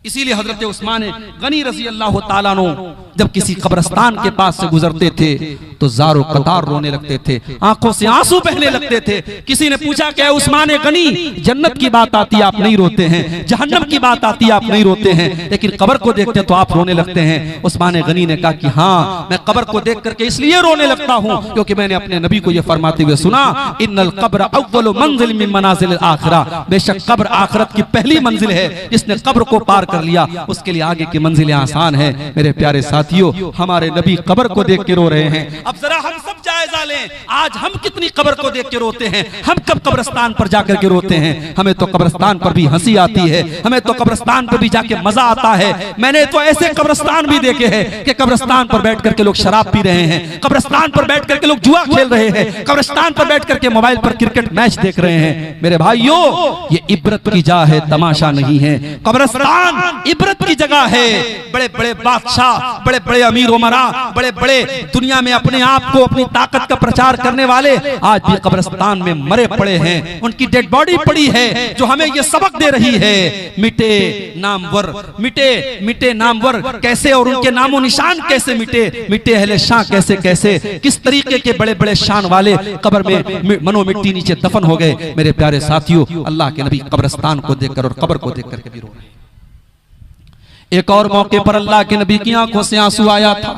इसीलिए हजरत उस्मान गनी रजी अल्लाह ताला अन्हु जब किसी कब्रिस्तान के पास से गुजरते थे तो जारो कतार रोने लगते थे, आंखों से आंसू बहने लगते थे। किसी ने पूछा क्या उस्मान गनी, जन्नत की बात आती है आप नहीं रोते हैं, जहन्नम की बात आती है आप नहीं रोते हैं, लेकिन कब्र को देखते तो आप रोने लगते हैं। उस्मान गनी ने कहा कि हाँ, मैं कब्र को देख करके इसलिए रोने लगता हूँ क्योंकि मैंने अपने नबी को यह फरमाते हुए सुना, इन्नल कब्र अव्वलु मंजिल मिन मनाजिल आखिरा, बेशक कब्र आखिरत की पहली मंजिल है। जिसने कब्र को पार कर लिया उसके लिए आगे की मंजिलें आसान है। मेरे प्यारे साथियों, हमारे नबी कब्र को देख के रो रहे हैं। अब जरा हम सब जायजा लें, आज हम कितनी कब्र को देख के रोते हैं, हम कब कब्रिस्तान पर जाकर के रोते हैं। हमें तो कब्रिस्तान पर भी हंसी आती है, हमें तो कब्रिस्तान पर भी जाके मजा आता है। मैंने तो ऐसे कब्रिस्तान भी देखे हैं कि कब्रिस्तान पर बैठ करके लोग शराब पी रहे हैं, कब्रिस्तान पर बैठ करके लोग जुआ खेल रहे हैं, कब्रिस्तान पर बैठ करके मोबाइल पर क्रिकेट मैच देख रहे हैं। मेरे भाइयों, ये इबरत की जा है, तमाशा नहीं है। कब्रिस्तान इबरत की जगह है। बड़े बड़े बादशाह, बड़े बड़े अमीर उमरा, बड़े बड़े दुनिया में अपने आप को, अपनी ताकत का प्रचार करने वाले आज भी कब्रिस्तान में मरे पड़े हैं। उनकी डेड बॉडी पड़ी है जो हमें यह सबक दे रही है, मिटे नामवर, मिटे मिटे नामवर कैसे, और उनके नामो निशान कैसे मिटे, मिटे अहले शाह कैसे कैसे, किस तरीके के बड़े बड़े शान वाले कब्र में मनो मिट्टी नीचे दफन हो गए। मेरे प्यारे साथियों, अल्लाह के नबी कब्रिस्तान को देखकर और कब्र को देखकर के भी रो रहे हैं। एक और मौके पर अल्लाह के नबी की आंखों से आंसू आया था।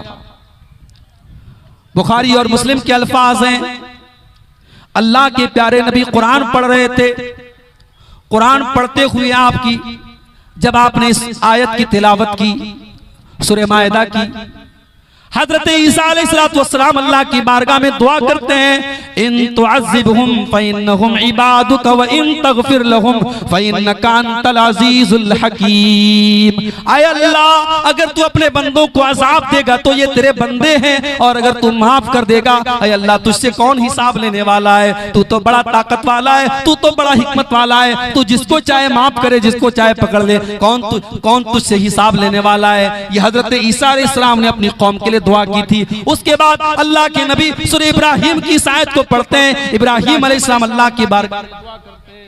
बुखारी और मुस्लिम के अल्फाज हैं, अल्लाह के प्यारे नबी कुरान पढ़ रहे थे। कुरान पढ़ते हुए आपकी, जब आपने इस आयत की तिलावत की, सूरह माइदा की, हजरत ईसा अलैहिस्सलाम अल्लाह की बारगाह में दुआ करते हैं, इन तुअज़्ज़िबहुम फइन्नहुम इबादुक व इन तगफिर लहुम फइन्नका अंतल अज़ीज़ुल हकीम। आय अल्लाह, अगर तू अपने बंदों को अज़ाब देगा तो ये तेरे बंदे हैं, और अगर तू माफ कर देगा, आय अल्लाह, तुझसे कौन हिसाब लेने वाला है। तू तो बड़ा ताकत वाला है, तू तो बड़ा हिकमत वाला है, तू जिसको चाहे माफ करे, जिसको चाहे पकड़ ले, कौन तुझसे हिसाब लेने वाला है। ये हजरत ईसा अलैहिस्सलाम ने अपनी कौम के लिए दुआ की थी। उसके बाद अल्लाह के नबी सूरह इब्राहिम की इस आयत को पढ़ते हैं। इब्राहिम अलैहिस्सलाम अल्लाह की बारगाह में दुआ करते हैं।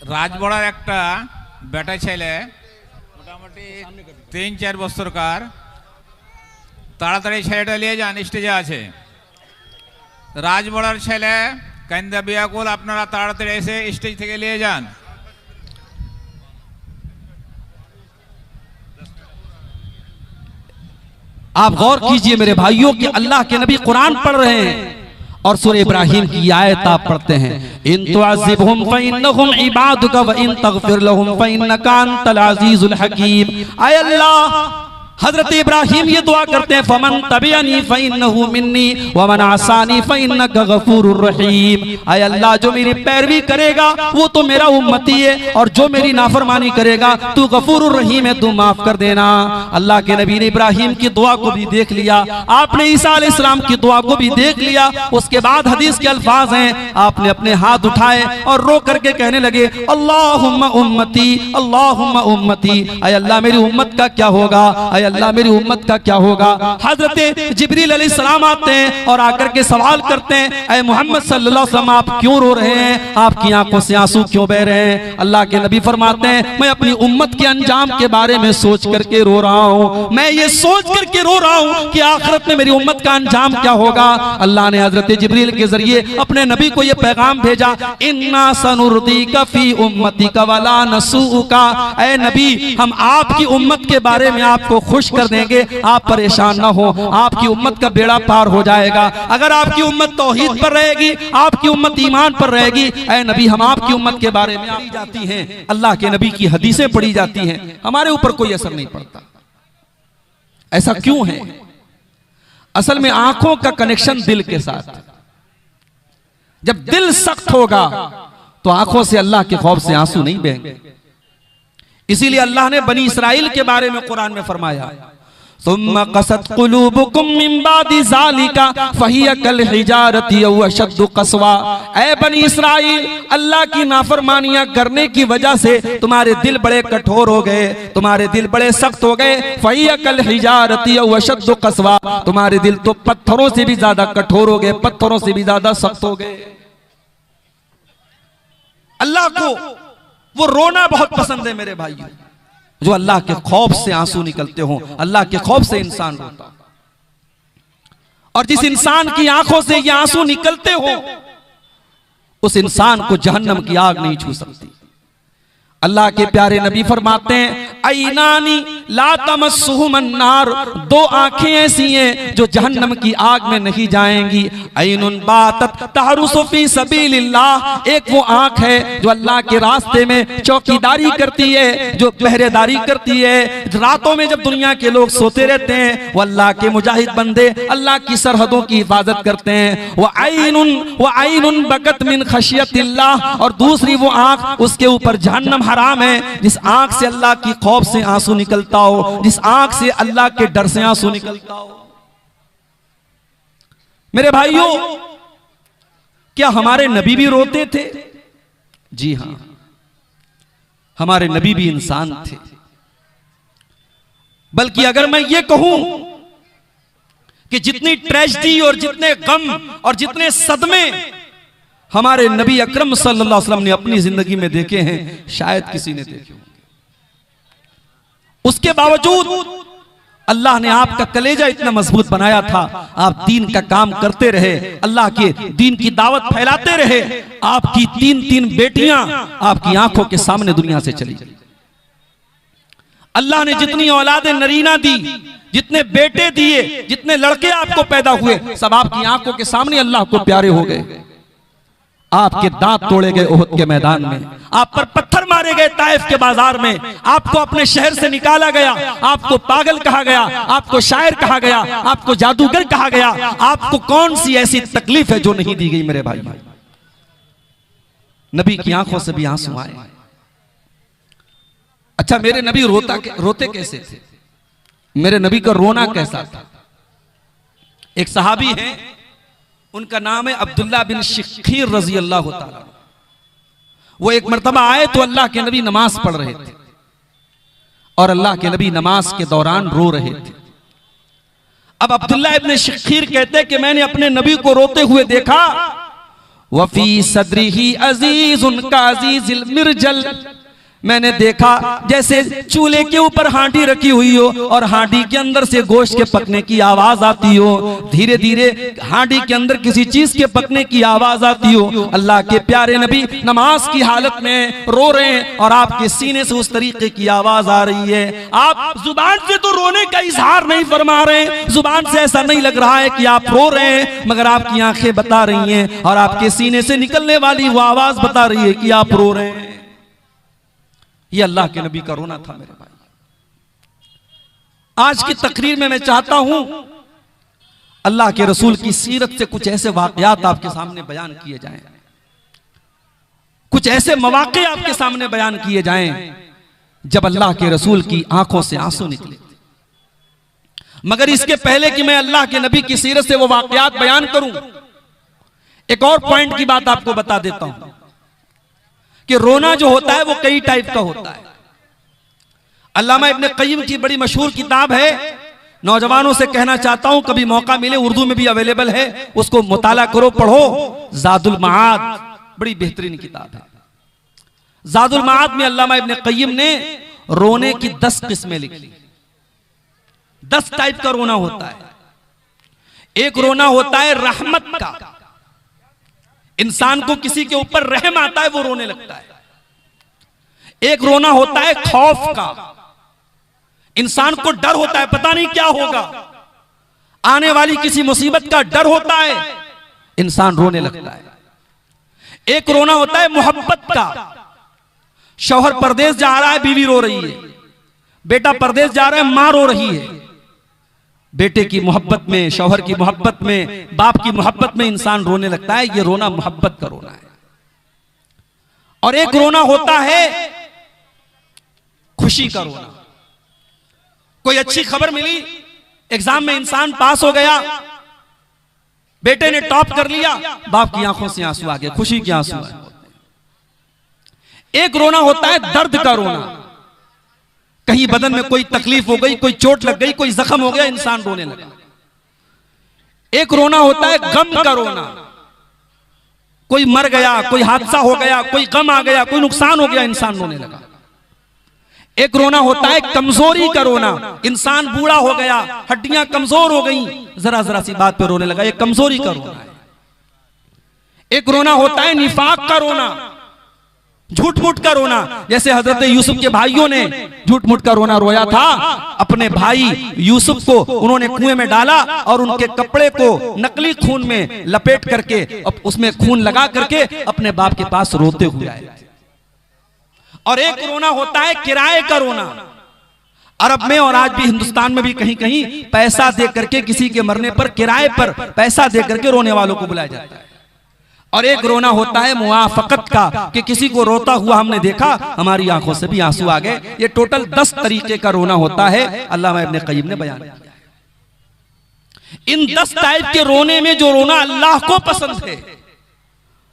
রাজবড়ার একটা বেটা ছেলে মোটামুটি 3-4 বছরকার, তাড়াতাড়ি ছেলেটা নিয়ে যান, স্টেজে আছে। রাজবড়ার ছেলে কান্দা বিয়াকুল, আপনারা তাড়াতাড়ি এসে স্টেজ থেকে নিয়ে যান। आप गौर कीजिए मेरे भाइयों कि अल्लाह के नबी कुरान पढ़ रहे हैं और सूरह इब्राहिम की आयत आप पढ़ते हैं, इन तुअज़्ज़िबहुम फइन्नहुम इबादुक व इन तगफिर लहुम फइन्नका अंतल अज़ीज़ुल हकीम। आय अल्लाह, हजरत इब्राहिम ये दुआ करते हैं, फमन तबिअनी फइन्नहु मिन्नी व मन असानी फइन्नका गफूरुर रहीम। आय अल्लाह, जो मेरी पैरवी करेगा वो तो मेरा उम्मती है, और जो मेरी नाफरमानी करेगा तू गफूरुर रहीम है, तू माफ कर देना। अल्लाह के नबी ने इब्राहिम की दुआ को भी देख लिया, आपने ईसा अलैहिस्सलाम की दुआ को भी देख लिया। उसके बाद हदीस के अल्फाज हैं, आपने अपने हाथ उठाए और रो करके कहने लगे, अल्लाहुम्मा उम्मती, अल्लाहुम्मा उम्मती। आय अल्लाह, मेरी उम्मत का क्या होगा, अल्लाह मेरी उम्मत का क्या होगा। हजरत जिब्रील अलैहिस्सलाम आते हैं और आकर के सवाल करते हैं, ऐ मोहम्मद सल्लल्लाहु अलैहि वसल्लम, आप क्यों रो रहे हैं, आपकी आंखों से आंसू क्यों बह रहे हैं। अल्लाह के नबी फरमाते हैं, मैं अपनी उम्मत के अंजाम के बारे में सोच करके रो रहा हूँ, मैं ये सोच करके रो रहा हूँ कि आखिरत में मेरी उम्मत का अंजाम क्या होगा। अल्लाह ने हजरत जिब्रील के जरिए अपने नबी को यह पैगाम भेजा, इन्ना सनुर्दीका फी उम्मतिका वला नसूका। ऐ नबी, हम आपकी उम्मत के बारे में आपको खुश कर देंगे, आप परेशान ना हो, आपकी उम्मत का बेड़ा पार हो जाएगा। अगर आपकी उम्मत तौहीद पर रहेगी, आपकी उम्मत ईमान पर रहेगी, ऐ नबी, हम आपकी उम्मत के बारे में पढ़ी जाती हैं, अल्लाह के नबी की हदीसें पढ़ी जाती हैं, हमारे ऊपर कोई असर नहीं पड़ता। ऐसा क्यों है? असल में आंखों का कनेक्शन दिल के साथ। जब दिल सख्त होगा तो आंखों से अल्लाह के खौफ से आंसू नहीं बहेंगे। इसीलिए अल्लाह ने बनी इसराइल के बारे में कुरान में फरमाया, सुम्मा क़सत क़ुलूबुकुम मिन बादि ज़ालिका फ़हिय कल हिजारति औ अशद्दु क़स्वा। ऐ बनी इस्राइल, अल्लाह की नाफरमानियां करने की वजह से तुम्हारे दिल बड़े कठोर हो गए, तुम्हारे दिल बड़े सख्त हो गए। फ़हिय कल हिजारति औ अशद्दु क़स्वा, तुम्हारे दिल तो पत्थरों से भी ज्यादा कठोर हो गए, पत्थरों से भी ज्यादा सख्त हो गए। अल्लाह को वो रोना बहुत पसंद है मेरे भाइयों, जो अल्लाह के खौफ से आंसू निकलते हो। अल्लाह के खौफ से इंसान रोता, और जिस इंसान की आंखों से ये आंसू निकलते हो उस इंसान को जहन्नम की आग नहीं छू सकती। अल्लाह के प्यारे नबी फरमाते हैं, ऐनानी ला तमस्सुहुम अन्नार, दो आंखें ऐसी हैं जो जहन्नम की आग में नहीं जाएंगी। ऐनुन बातत तहरुसु फी सबीलिल्लाह, एक वो आंख है जो अल्लाह के रास्ते में चौकीदारी करती है, जो पहरेदारी करती है। रातों में जब दुनिया के लोग सोते रहते हैं, वो अल्लाह के मुजाहिद बंदे अल्लाह की सरहदों की हिफाजत करते हैं। वो ऐनुन बकत मिन खशियतिल्लाह, और दूसरी वो आंख, उसके ऊपर जहन्नम हराम है। जिस आंख से अल्लाह की खौफ से आंसू निकलता हो, जिस आंख से अल्लाह के डर से आंसू निकलता हो। मेरे भाइयों, क्या हमारे नबी भी रोते थे? जी हां, हमारे नबी भी इंसान थे। बल्कि अगर मैं ये कहूं कि जितनी ट्रेजेडी और जितने गम और जितने सदमे हमारे नबी अकरम सल्लल्लाहु अलैहि वसल्लम ने अपनी जिंदगी में देखे हैं, शायद किसी ने देखे होंगे। उसके बावजूद अल्लाह ने आपका कलेजा इतना मजबूत बनाया था, आप दीन का काम करते रहे, अल्लाह के दीन की दावत फैलाते रहे। आपकी तीन बेटियां आपकी आंखों के सामने दुनिया से चली। अल्लाह ने जितनी औलादे नरीना दी, जितने बेटे दिए, जितने लड़के आपको पैदा हुए, सब आपकी आंखों के सामने अल्लाह को प्यारे हो गए। आपके दांत तोड़े गए ओहद के मैदान में, आप पर पत्थर मारे गए ताइफ के बाजार में, आपको अपने शहर से निकाला गया, आपको पागल कहा गया, आपको शायर कहा गया, आपको जादूगर कहा गया। आपको कौन सी ऐसी तकलीफ है जो नहीं दी गई मेरे भाई? नबी की आंखों से भी आंसू आए। अच्छा, मेरे नबी रोते कैसे थे? मेरे नबी का रोना कैसा था? एक सहाबी है, उनका नाम है अब्दुल्ला बिन शिखीर रजी अल्लाह ताला। वो एक मर्तबा आए तो अल्लाह के नबी नमाज पढ़ रहे थे, और अल्लाह के नबी नमाज के दौरान रो रहे थे। अब अब्दुल्ला इब्न शिखीर कहते कि मैंने अपने नबी को रोते हुए देखा। वफी सदरिही अजीजुन का अजीजिल मिर्जल, मैंने देखा जैसे चूल्हे के ऊपर हांडी रखी हुई हो और हांडी के अंदर से गोश्त के पकने की आवाज आती हो, धीरे धीरे हांडी के अंदर किसी चीज के पकने की आवाज आती हो। अल्लाह के प्यारे नबी नमाज की हालत में रो रहे हैं और आपके सीने से उस तरीके की आवाज आ रही है। आप जुबान से तो रोने का इजहार नहीं फरमा रहे, जुबान से ऐसा नहीं लग रहा है कि आप रो रहे हैं, मगर आपकी आंखें बता रही हैं और आपके सीने से निकलने वाली वो आवाज बता रही है कि आप रो रहे हैं। ये अल्लाह के नबी का रोना था मेरे भाई। आज की तकरीर में मैं चाहता हूं अल्लाह के रसूल की सीरत से कुछ ऐसे वाकयात आपके सामने बयान किए जाएं, कुछ ऐसे मौके आपके सामने बयान किए जाएं जब अल्लाह के रसूल की आंखों से आंसू निकले। मगर इसके पहले कि मैं अल्लाह के नबी की सीरत से वो वाकयात बयान करूं, एक और पॉइंट की बात आपको बता देता हूं कि रोना जो होता है वो कई टाइप का होता है। अल्लामा इब्न क़य्यिम की बड़ी मशहूर किताब है, नौजवानों से कहना चाहता हूं कभी मौका मिले, उर्दू में भी अवेलेबल है, उसको मुताला करो, पढ़ो। ज़ादुल मआद बड़ी बेहतरीन किताब है। ज़ादुल मआद में अल्लामा इब्न क़य्यिम ने रोने की 10 किस्में लिखी। 10 टाइप का रोना होता है। एक रोना होता है रहमत का, इंसान को किसी के ऊपर रहम आता है वो रोने लगता है। एक रोना होता है खौफ का, इंसान को डर होता है, पता नहीं क्या होगा, आने वाली किसी मुसीबत का डर होता है, इंसान रोने लगता है। एक रोना होता है मोहब्बत का, शौहर परदेश जा रहा है, बीवी रो रही है, बेटा परदेश जा रहा है, मां रो रही है। बेटे की मोहब्बत में, शौहर की मोहब्बत में, बाप की मोहब्बत में इंसान रोने लगता है। ये रोना मोहब्बत का रोना है। और एक रोना होता है खुशी का रोना। कोई अच्छी खबर मिली, एग्जाम में इंसान पास हो गया, बेटे ने टॉप कर लिया, बाप की आंखों से आंसू आ गए, खुशी के आंसू आए। एक रोना होता है दर्द का रोना, कहीं बदन में कोई तकलीफ हो गई, कोई चोट लग गई, कोई जख्म हो गया, इंसान रोने लगा। एक रोना होता है गम का रोना, कोई मर गया, कोई हादसा हो गया, कोई गम आ गया, कोई नुकसान हो गया, इंसान रोने लगा। एक रोना होता है कमजोरी का रोना, इंसान बूढ़ा हो गया, हड्डियां कमजोर हो गई, जरा जरा सी बात पे रोने लगा, ये कमजोरी का रोना है। एक रोना होता है निफाक का रोना, झूठ मूठ का रोना, जैसे हजरत यूसुफ के भाइयों ने झूठ मूठ का रोना रोया था। अपने भाई यूसुफ को उन्होंने कुएं में डाला और उनके कपड़े को नकली खून में लपेट करके उसमें खून लगा करके अपने बाप के पास रोते हुए आए। और एक रोना होता है किराए का रोना, अरब में और आज भी हिंदुस्तान में भी कहीं कहीं पैसा दे करके किसी के मरने पर किराए पर पैसा दे करके रोने वालों को बुलाया जाता है। और एक रोना होता है मुआफकत का, कि किसी को रोता हुआ हमने देखा, हमारी आंखों से भी आंसू आ गए। ये टोटल 10 तरीके का रोना होता है, अल्लामा इब्ने क़य्यिम ने बयान किया। इन 10 टाइप के रोने में जो रोना अल्लाह को पसंद है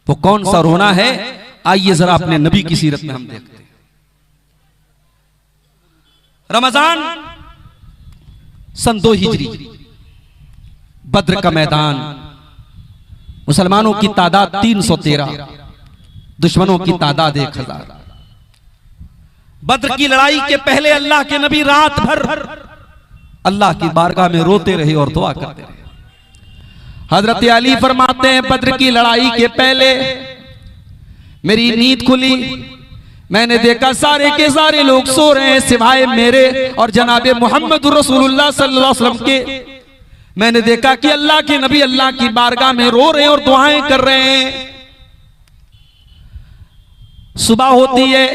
वो कौन सा रोना है, आइए जरा अपने नबी की सीरत में हम देखते हैं। रमजान सन 2 हिजरी, बद्र का मैदान, मुसलमानों की तादाद 313, दुश्मनों की तादाद 1000। बद्र की लड़ाई के पहले अल्लाह के नबी रात भर अल्लाह की बारगाह में रोते रहे और दुआ करते रहे। हजरत अली फरमाते हैं, बद्र की लड़ाई के पहले मेरी नींद खुली, मैंने देखा सारे के सारे लोग सो रहे हैं सिवाय मेरे और जनाबे मोहम्मद रसूलुल्लाह सल्लल्लाहु अलैहि वसल्लम के। मैंने देखा कि अल्लाह के नबी अल्लाह की बारगाह में रो रहे हैं और दुआएं कर रहे हैं। सुबह होती है,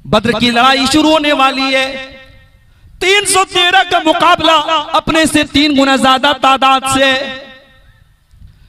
बद्र की लड़ाई शुरू होने वाली है। 313 का मुकाबला अपने से 3 गुना ज्यादा तादाद से।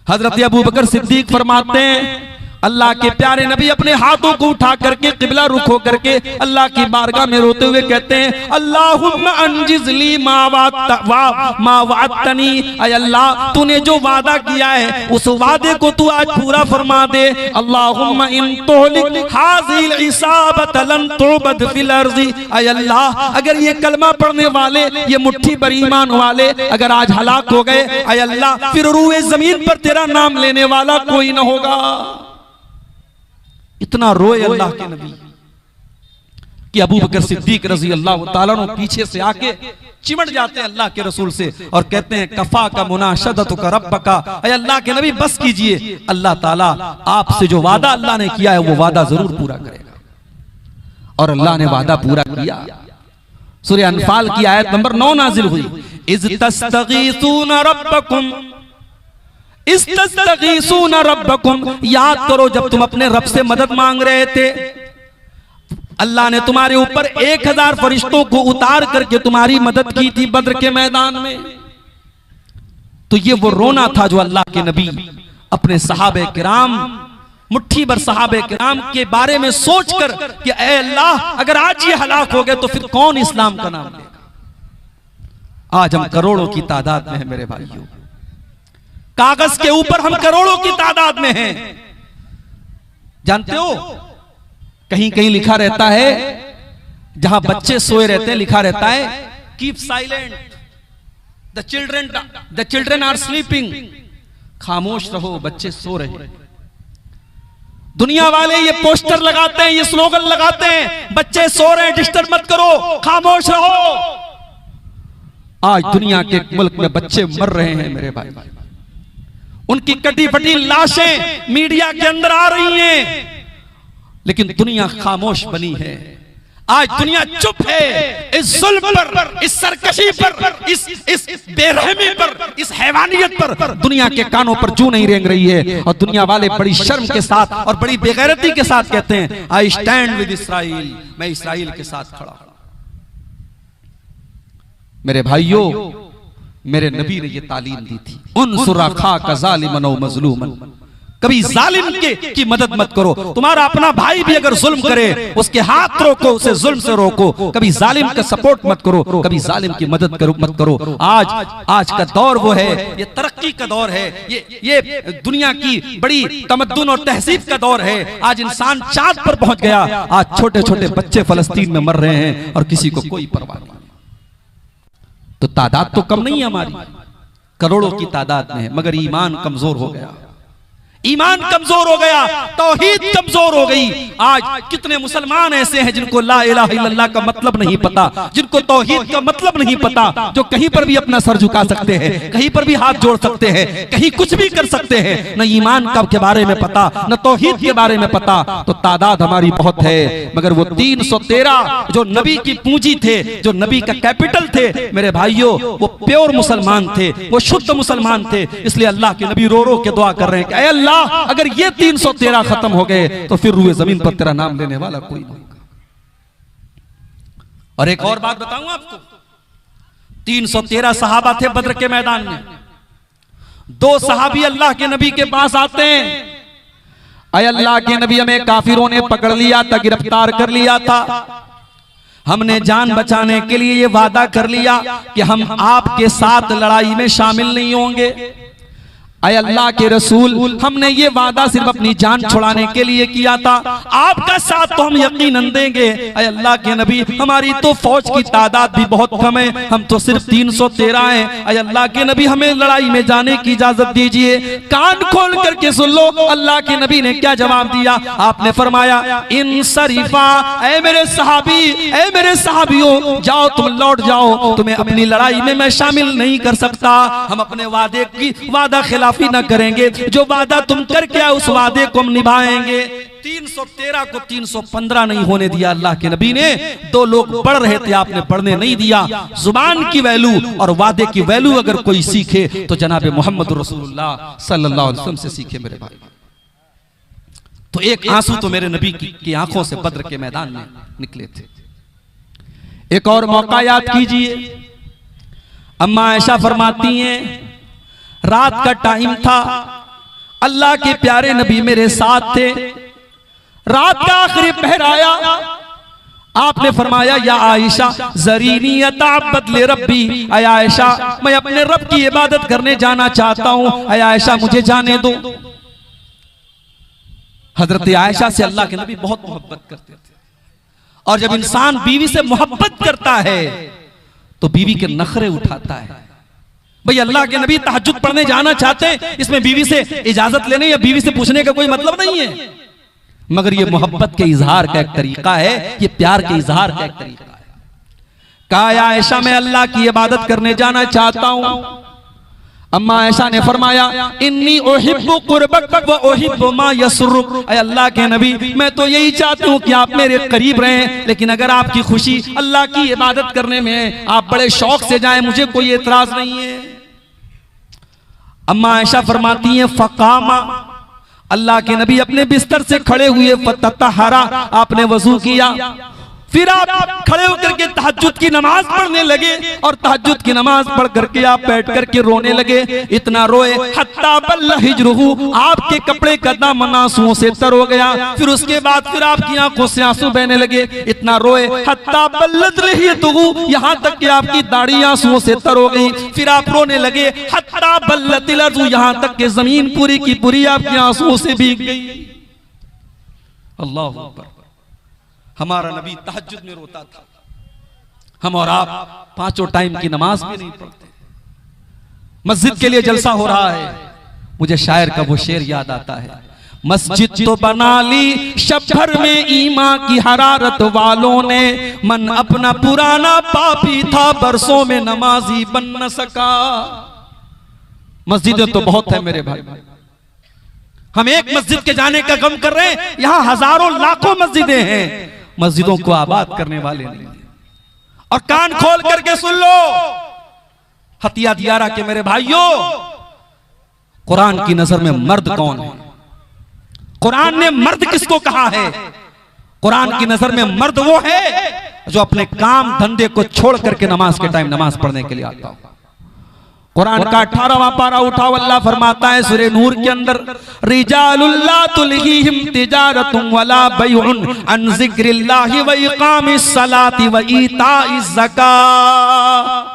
हजरत अबू बकर सिद्दीक फरमाते हैं, अल्लाह के प्यारे नबी अपने हाथों को उठा करके किबला रुख हो करके अल्लाह की बारगाह में रोते हुए कहते हैं, अल्लाहुम्मा अंजिज़ली मा वअदतनी, ऐ अल्लाह तूने जो वादा किया है उस वादे को तू आज पूरा फरमा दे। अल्लाहुम्मा इन तुहलिक हाज़िल इसाबत लन तुबद फिल अर्ज़ि, ऐ अल्लाह अगर ये कलमा पढ़ने वाले, ये मुट्ठी भर ईमान वाले अगर आज हलाक हो गए, ऐ अल्लाह फिर रूए जमीन पर तेरा नाम लेने वाला कोई ना होगा। इतना रोए अल्लाह के नबी कि अबू बकर सिद्दीक रजी अल्लाह ताला अन्हु पीछे से आके चिमट जाते हैं अल्लाह के रसूल से और कहते हैं, कफा का मुनाशदतु का रब्ब का, ऐ अल्लाह के नबी बस कीजिए, अल्लाह ताला आपसे जो वादा अल्लाह ने किया है वो वादा जरूर पूरा करेगा। और अल्लाह ने वादा पूरा किया। सूरह अनफाल की आयत नंबर 9 नाजिल हुई, इज़ तस्तगीसूना रब्बकुम इस्तगीसूना रब्बकुम, याद करो जब तुम अपने रब से मदद मांग रहे थे, अल्लाह ने तुम्हारे ऊपर 1000 फरिश्तों को उतार करके तुम्हारी मदद की थी बद्र के मैदान में। तो ये वो रोना था जो अल्लाह के नबी अपने सहाबे किराम, मुट्ठी भर सहाबे किराम के बारे में सोचकर कि ऐ अल्लाह अगर आज ये हलाक हो गए तो फिर कौन इस्लाम का नाम लेगा। आज हम करोड़ों की तादाद में है मेरे भाइयों, कागज के ऊपर हम करोड़ों की तादाद में हैं। जानते हो कहीं कहीं लिखा रहता है, जहां बच्चे सोए रहते हैं लिखा रहता है, keep silent, the children are sleeping, खामोश रहो बच्चे सो रहे हैं। दुनिया वाले ये पोस्टर लगाते हैं, ये स्लोगन लगाते हैं, बच्चे सो रहे हैं डिस्टर्ब मत करो, खामोश रहो। आज दुनिया के मुल्क में बच्चे मर रहे हैं मेरे भाई, उनकी कटी फटी लाशें मीडिया के अंदर आ रही हैं, लेकिन दुनिया खामोश बनी है। आज दुनिया चुप है इस जुल्म पर, इस सरकशी पर, इस बेरहमी पर, इस हैवानियत पर दुनिया के कानों पर जू नहीं रेंग रही है। और दुनिया वाले बड़ी शर्म के साथ और बड़ी बेगैरती के साथ कहते हैं, आई स्टैंड विद इस्राइल, मैं इस्राइल के साथ खड़ा हूं। मेरे भाइयों, मेरे नबी ने ये तालीम दी थी, उनसुर अखाका ज़ालिमन व मज़लूमन, कभी जालिम की मदद मत करो। तुम्हारा अपना भाई भी अगर जुल्म करे उसके हाथ रोको, उसे जुल्म से रोको। कभी जालिम का सपोर्ट मत करो, कभी जालिम की मदद मत करो। आज का दौर वो है, ये तरक्की का दौर है, ये दुनिया की बड़ी तमद्दुन और तहजीब का दौर है। आज इंसान चांद पर पहुंच गया। आज छोटे छोटे बच्चे फलस्तीन में मर रहे हैं और किसी को कोई परवाह नहीं। तो तादाद तो कम नहीं है हमारी, करोड़ों की तादाद में है, मगर ईमान कमजोर हो गया। ईमान कमजोर हो गया, तौहीद कमजोर हो गई। आज कितने मुसलमान ऐसे हैं जिनको ला इलाहा इल्लल्लाह का मतलब नहीं पता, जिनको तौहीद का मतलब नहीं पता, जो कहीं पर भी अपना सर झुका सकते हैं, कहीं पर भी हाथ जोड़ सकते हैं, कहीं कुछ भी कर सकते हैं। न ईमान का के बारे में पता, न तौहीद के बारे में पता। तो तादाद हमारी बहुत है, मगर वो 313 जो नबी की पूंजी थे, जो नबी का कैपिटल थे, मेरे भाइयों, वो प्योर मुसलमान थे, वो शुद्ध मुसलमान थे। इसलिए अल्लाह के नबी रो रो के दुआ कर रहे हैं कि ऐ अल्लाह, अगर ये 313 खत्म हो गए तो फिर रूए जमीन पर तेरा नाम लेने वाला कोई नहीं होगा। और एक और बात बताऊं आपको, 313 सहाबा थे बद्र के मैदान में। 2 सहाबी अल्लाह के नबी के पास आते हैं, ऐ अल्लाह के नबी, हमें काफिरों ने पकड़ लिया था, गिरफ्तार कर लिया था। हमने जान बचाने के लिए ये वादा कर लिया कि हम आपके साथ लड़ाई में शामिल नहीं होंगे। ऐ अल्लाह के रसूल, हमने ये वादा सिर्फ अपनी जान छुड़ाने के लिए किया था, आपका साथ तो हम यकीनन देंगे। ऐ अल्लाह के नबी, हमारी तो फौज की तादाद भी बहुत कम है, हम तो सिर्फ 313 हैं। ऐ अल्लाह के नबी, हमें लड़ाई में जाने की इजाजत दीजिए। कान खोल करके सुन लो, अल्लाह के नबी ने क्या जवाब दिया। आपने फरमाया, इन शरीफा, ऐ मेरे सहाबी, ऐ मेरे सहाबियों, जाओ तुम लौट जाओ, तुम्हें अपनी लड़ाई में मैं शामिल नहीं कर सकता। हम अपने वादा खिलाफी न करेंगे, जो वादा तुम करके आए उस वादे को हम निभाएंगे। 313 को 315 नहीं होने दिया अल्लाह के नबी ने। 2 लोग पढ़ रहे थे, आपने पढ़ने नहीं दिया। जुबान की वैल्यू और वादे की वैल्यू अगर कोई सीखे तो जनाब मोहम्मद रसूलुल्लाह सल्लल्लाहु अलैहि वसल्लम से सीखे मेरे भाई। तो एक आंसू तो मेरे नबी की आंखों से बद्र के मैदान में निकले थे। एक और मौका याद कीजिए, अम्मा आयशा फरमाती हैं, रात का टाइम था, अल्लाह के प्यारे नबी मेरे साथ थे, रात का आखिरी पहर आया, आपने फरमाया, या आयशा ज़रीनी अताबद ले रब्बी, ऐ आयशा, मैं अपने रब की इबादत करने जाना चाहता हूं, ऐ आयशा मुझे जाने दो। हजरत आयशा से अल्लाह के नबी बहुत मोहब्बत करते थे, और जब इंसान बीवी से मोहब्बत करता है तो बीवी के नखरे उठाता है। भाई अल्लाह के नबी तहज्जुद पढ़ने जाना चाहते हैं, इसमें बीवी से इजाजत लेने या बीवी से पूछने का कोई मतलब नहीं है, मगर ये मोहब्बत के इजहार का एक तरीका है, ये प्यार के इजहार का एक तरीका है। कहा, आयशा मैं अल्लाह की इबादत करने जाना चाहता हूं। अम्मा आयशा ने फरमाया, इन्नी उहिब्बु कुर्बक व उहिब्बु मा यसरुक, ऐ अल्लाह के नबी, मैं तो यही चाहती हूँ कि आप मेरे करीब रहें, लेकिन अगर आपकी खुशी अल्लाह की इबादत करने में आप बड़े शौक से जाएं, मुझे कोई एतराज नहीं है। अम्मा आयशा फरमाती हैं, फकामा, अल्लाह के नबी अपने बिस्तर से खड़े हुए, फततहरा, आपने वजू किया, फिर आप खड़े होकर के तहज्जुद की नमाज पढ़ने लगे, और तहज्जुद की नमाज पढ़ करके आप बैठ करके रोने लगे। इतना रोए हत्ता बल्ला हिजरुहु, आपके कपड़े का दामन आंसुओं से तर हो गया। फिर उसके बाद फिर आपकी आंखों से आंसू बहने लगे। इतना रोए हत्ता बल्लत लहियतुहु, यहाँ तक कि आपकी दाढ़ी आंसुओं से तर हो गई। फिर आप रोने लगे हत्ता बल्लतिल अर्ज़ु, यहाँ तक कि जमीन पूरी की पूरी आपकी आंसुओं से भीग गई। अल्लाहु अकबर। हमारा नबी तहज्जुद में रोता था, हम और आप 5 टाइम की नमाज भी नहीं पढ़ते। मस्जिद के लिए जलसा हो रहा है, मुझे शायर का वो शेर याद आता है, मस्जिद तो बना ली शब भर में ईमान की हरारत वालों ने, मन अपना पुराना पापी था बरसों में नमाजी बन न सका। मस्जिदें तो बहुत है मेरे भाई, हम एक मस्जिद के जाने का गम कर रहे हैं, यहां हजारों लाखों मस्जिदें हैं, मस्जिदों को आबाद करने वाले नहीं। और कान खोल करके सुन लो, हतिया दियारा के मेरे भाइयों, कुरान की नजर में मर्द कौन है? कुरान ने मर्द किसको कहा है? कुरान की नजर में मर्द वो है जो अपने काम धंधे को छोड़ करके नमाज के टाइम नमाज पढ़ने के लिए आता हो। कुरान का 18वां पारा उठाओ, अल्लाह फरमाता है सूरह नूर के अंदर, रिजालुल ला तुल्हीहिम तिजारतुम वला बैउन अन जिक्रिल्लाहि व इकामिस सलाति व ईताइज ज़कात।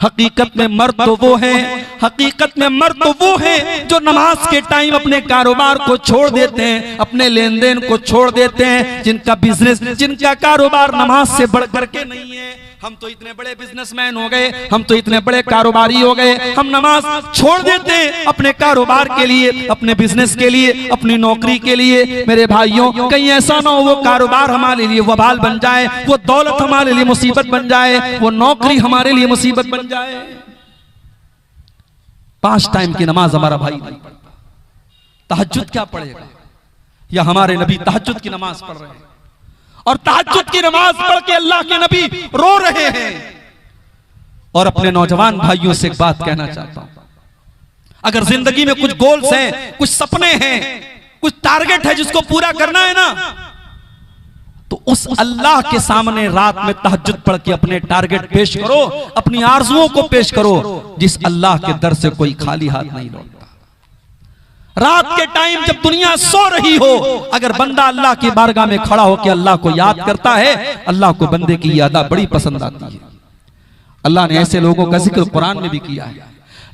हकीकत में मर्द तो वो हैं, हकीकत में मर्द तो वो हैं जो नमाज के टाइम अपने कारोबार को छोड़ देते हैं, अपने लेन देन को छोड़ देते हैं, जिनका बिजनेस, जिनका कारोबार नमाज से बढ़ करके नहीं है। हम तो इतने बड़े बिजनेसमैन हो गए, हम तो इतने बड़े कारोबारी हो गए, हम नमाज छोड़ देते हैं अपने कारोबार के लिए, अपने बिजनेस के लिए, अपनी नौकरी के लिए। मेरे भाइयों, कहीं ऐसा ना हो वो कारोबार हमारे लिए वबाल बन जाए, वो दौलत हमारे लिए मुसीबत बन जाए, वो नौकरी हमारे लिए मुसीबत बन जाए। 5 टाइम की नमाज हमारा भाई नहीं पढ़ता, तहज्जुद क्या पढ़ेगा? या हमारे नबी तहज्जुद की नमाज पढ़ रहे हैं और तहज्जुद की नमाज पढ़ के अल्लाह के नबी रो रहे हैं। और अपने नौजवान भाइयों से एक बात कहना चाहता हूं, अगर जिंदगी में कुछ गोल्स हैं, कुछ सपने हैं, कुछ टारगेट है जिसको पूरा करना है ना, तो उस अल्लाह के सामने रात में तहज्जुद पढ़ के अपने टारगेट पेश करो, अपनी आरजुओं को पेश करो, जिस अल्लाह के दर से कोई खाली हाथ नहीं लौटता। रात के टाइम जब दुनिया सो रही हो, अगर बंदा अल्लाह की बारगाह में खड़ा होकर अल्लाह को याद करता है, अल्लाह को बंदे की याद बड़ी पसंद आती है। अल्लाह ने ऐसे लोगों का जिक्र कुरान में भी किया है,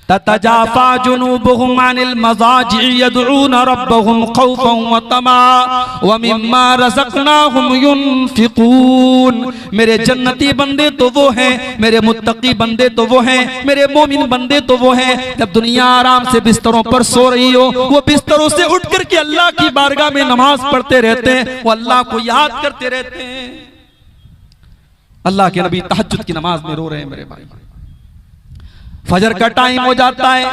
ततजाफा जुनूबुहुम अनिल मज़ाजि यदऊन रब्बहुम खौफन व तमा व मिम्मा रज़क़नाहुम युनफिकून। मेरे जन्नती बंदे तो वो हैं, मेरे मुत्तकी बंदे तो वो हैं, मेरे मोमिन बंदे तो वो हैं, जब दुनिया आराम से बिस्तरों पर सो रही हो, वो बिस्तरों से उठ करके अल्लाह की बारगाह में नमाज पढ़ते रहते हैं, वो अल्लाह को याद करते रहते हैं। अल्लाह के नबी तहज्जुद की नमाज में रो रहे हैं। मेरे भाई, फजर का टाइम हो जाता है,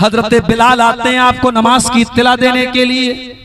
हजरत बिलाल आते हैं आपको नमाज की इत्तला देने के लिए।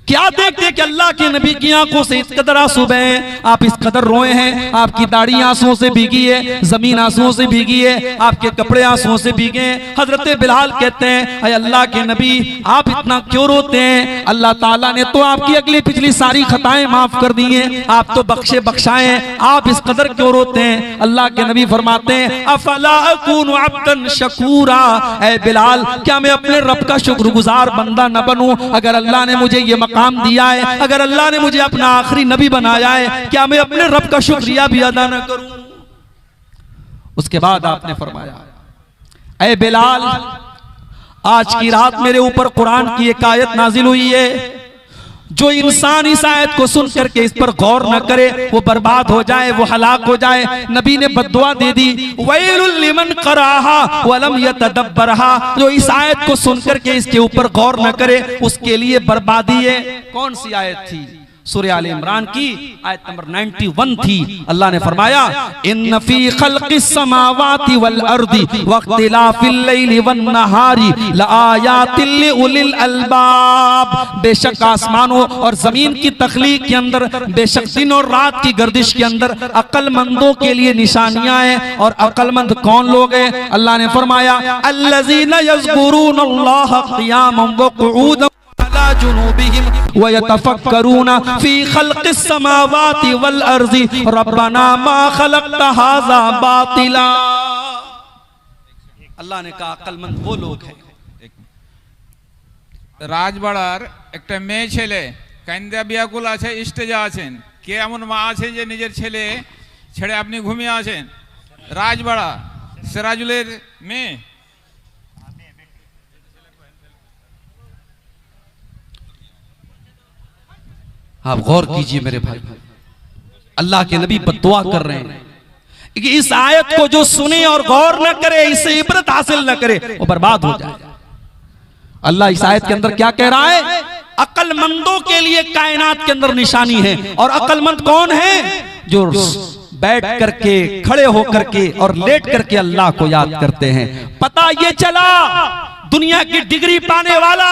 क्या देखते कि अल्लाह के नबी की आंखों से इस कदर आंसू बहे, आप इस कदर रोए हैं, आपकी दाढ़ी आंसुओं से भीगी है, जमीन आंसुओं से भीगी है, आपके कपड़े आंसुओं से भीगे हैं। हजरत बिलाल कहते हैं, अरे अल्लाह के नबी आप इतना क्यों रोते हैं? अल्लाह ताला ने तो आपकी अगली पिछली सारी खताएं माफ कर दी हैं, आप तो बख्शे बख्शाए, आप इस कदर क्यों रोते हैं? अल्लाह के नबी फरमाते हैं, अफला अकूनु अब्दन शकूरा, ऐ बिलाल क्या मैं अपने रब का शुक्रगुजार बंदा न बनूं? अगर अल्लाह ने मुझे ये मकाम दिया है, अगर अल्लाह ने मुझे अपना आखिरी नबी बनाया है, क्या मैं अपने रब का शुक्रिया भी अदा न करूं? उसके बाद आपने फरमाया, ऐ बिलाल आज की रात मेरे ऊपर कुरान की एक आयत नाजिल हुई है, जो इंसान इस आयत को सुन करके इस पर गौर न करे वो बर्बाद हो जाए, वो हलाक हो जाए। नबी ने बद्दुआ दे दी, वैलुल लिमन क़राहा वलम यतदब्बरहा, जो इस आयत को सुन करके इसके ऊपर गौर न करे उसके लिए बर्बादी है। कौन सी आयत थी? सूरह आल इमरान की आयत नंबर 91 थी। अल्लाह ने फरमाया, इन्न फी खल्क़िस समावाति वल अर्दि वख्तिलाफिल लैलि वन नहारी लआयातिल लिउलिल अलबाब। बेशक आसमानों और जमीन की तख्लीक के अंदर, बेशक दिन और रात की गर्दिश के अंदर अक्लमंदों के लिए निशानियां हैं। और अक्लमंद कौन लोग हैं? अल्लाह ने फरमाया, अल्लज़ीना यज़्कुरूनल्लाह क़ियामन व क़ुऊदन अला जुनूबिहिम व यतफक्करूना फी खल्क़िस समावाति वल अर्ज़ि रब्बना मा खलक़्ता हाज़ा बातिला। अल्लाह ने कहा अक्लमंद वो लोग हैं। রাজবাড়ার একটা মেয়ে ছেলে কান্দা বিয়াকুল আছে, স্টেজে আছেন, কে এমন মা আছে যে নিজের ছেলে ছেড়ে আপনি ঘুমিয়ে আছেন? রাজবাড়া সিরাজুলের মেয়ে। आप गौर कीजिए मेरे भाई, अल्लाह के नबी बद्दुआ कर रहे हैं कि इस आयत को जो सुने और गौर न करे, इससे इबरत हासिल न करे, वो बर्बाद हो जाए। अल्लाह इस आयत के अंदर क्या कह रहा है? अक्लमंदों के लिए कायनात के अंदर निशानी है। और अक्लमंद कौन है? जो बैठ करके, खड़े होकर के और लेट करके अल्लाह को याद करते हैं। पता ये चला दुनिया की डिग्री पाने वाला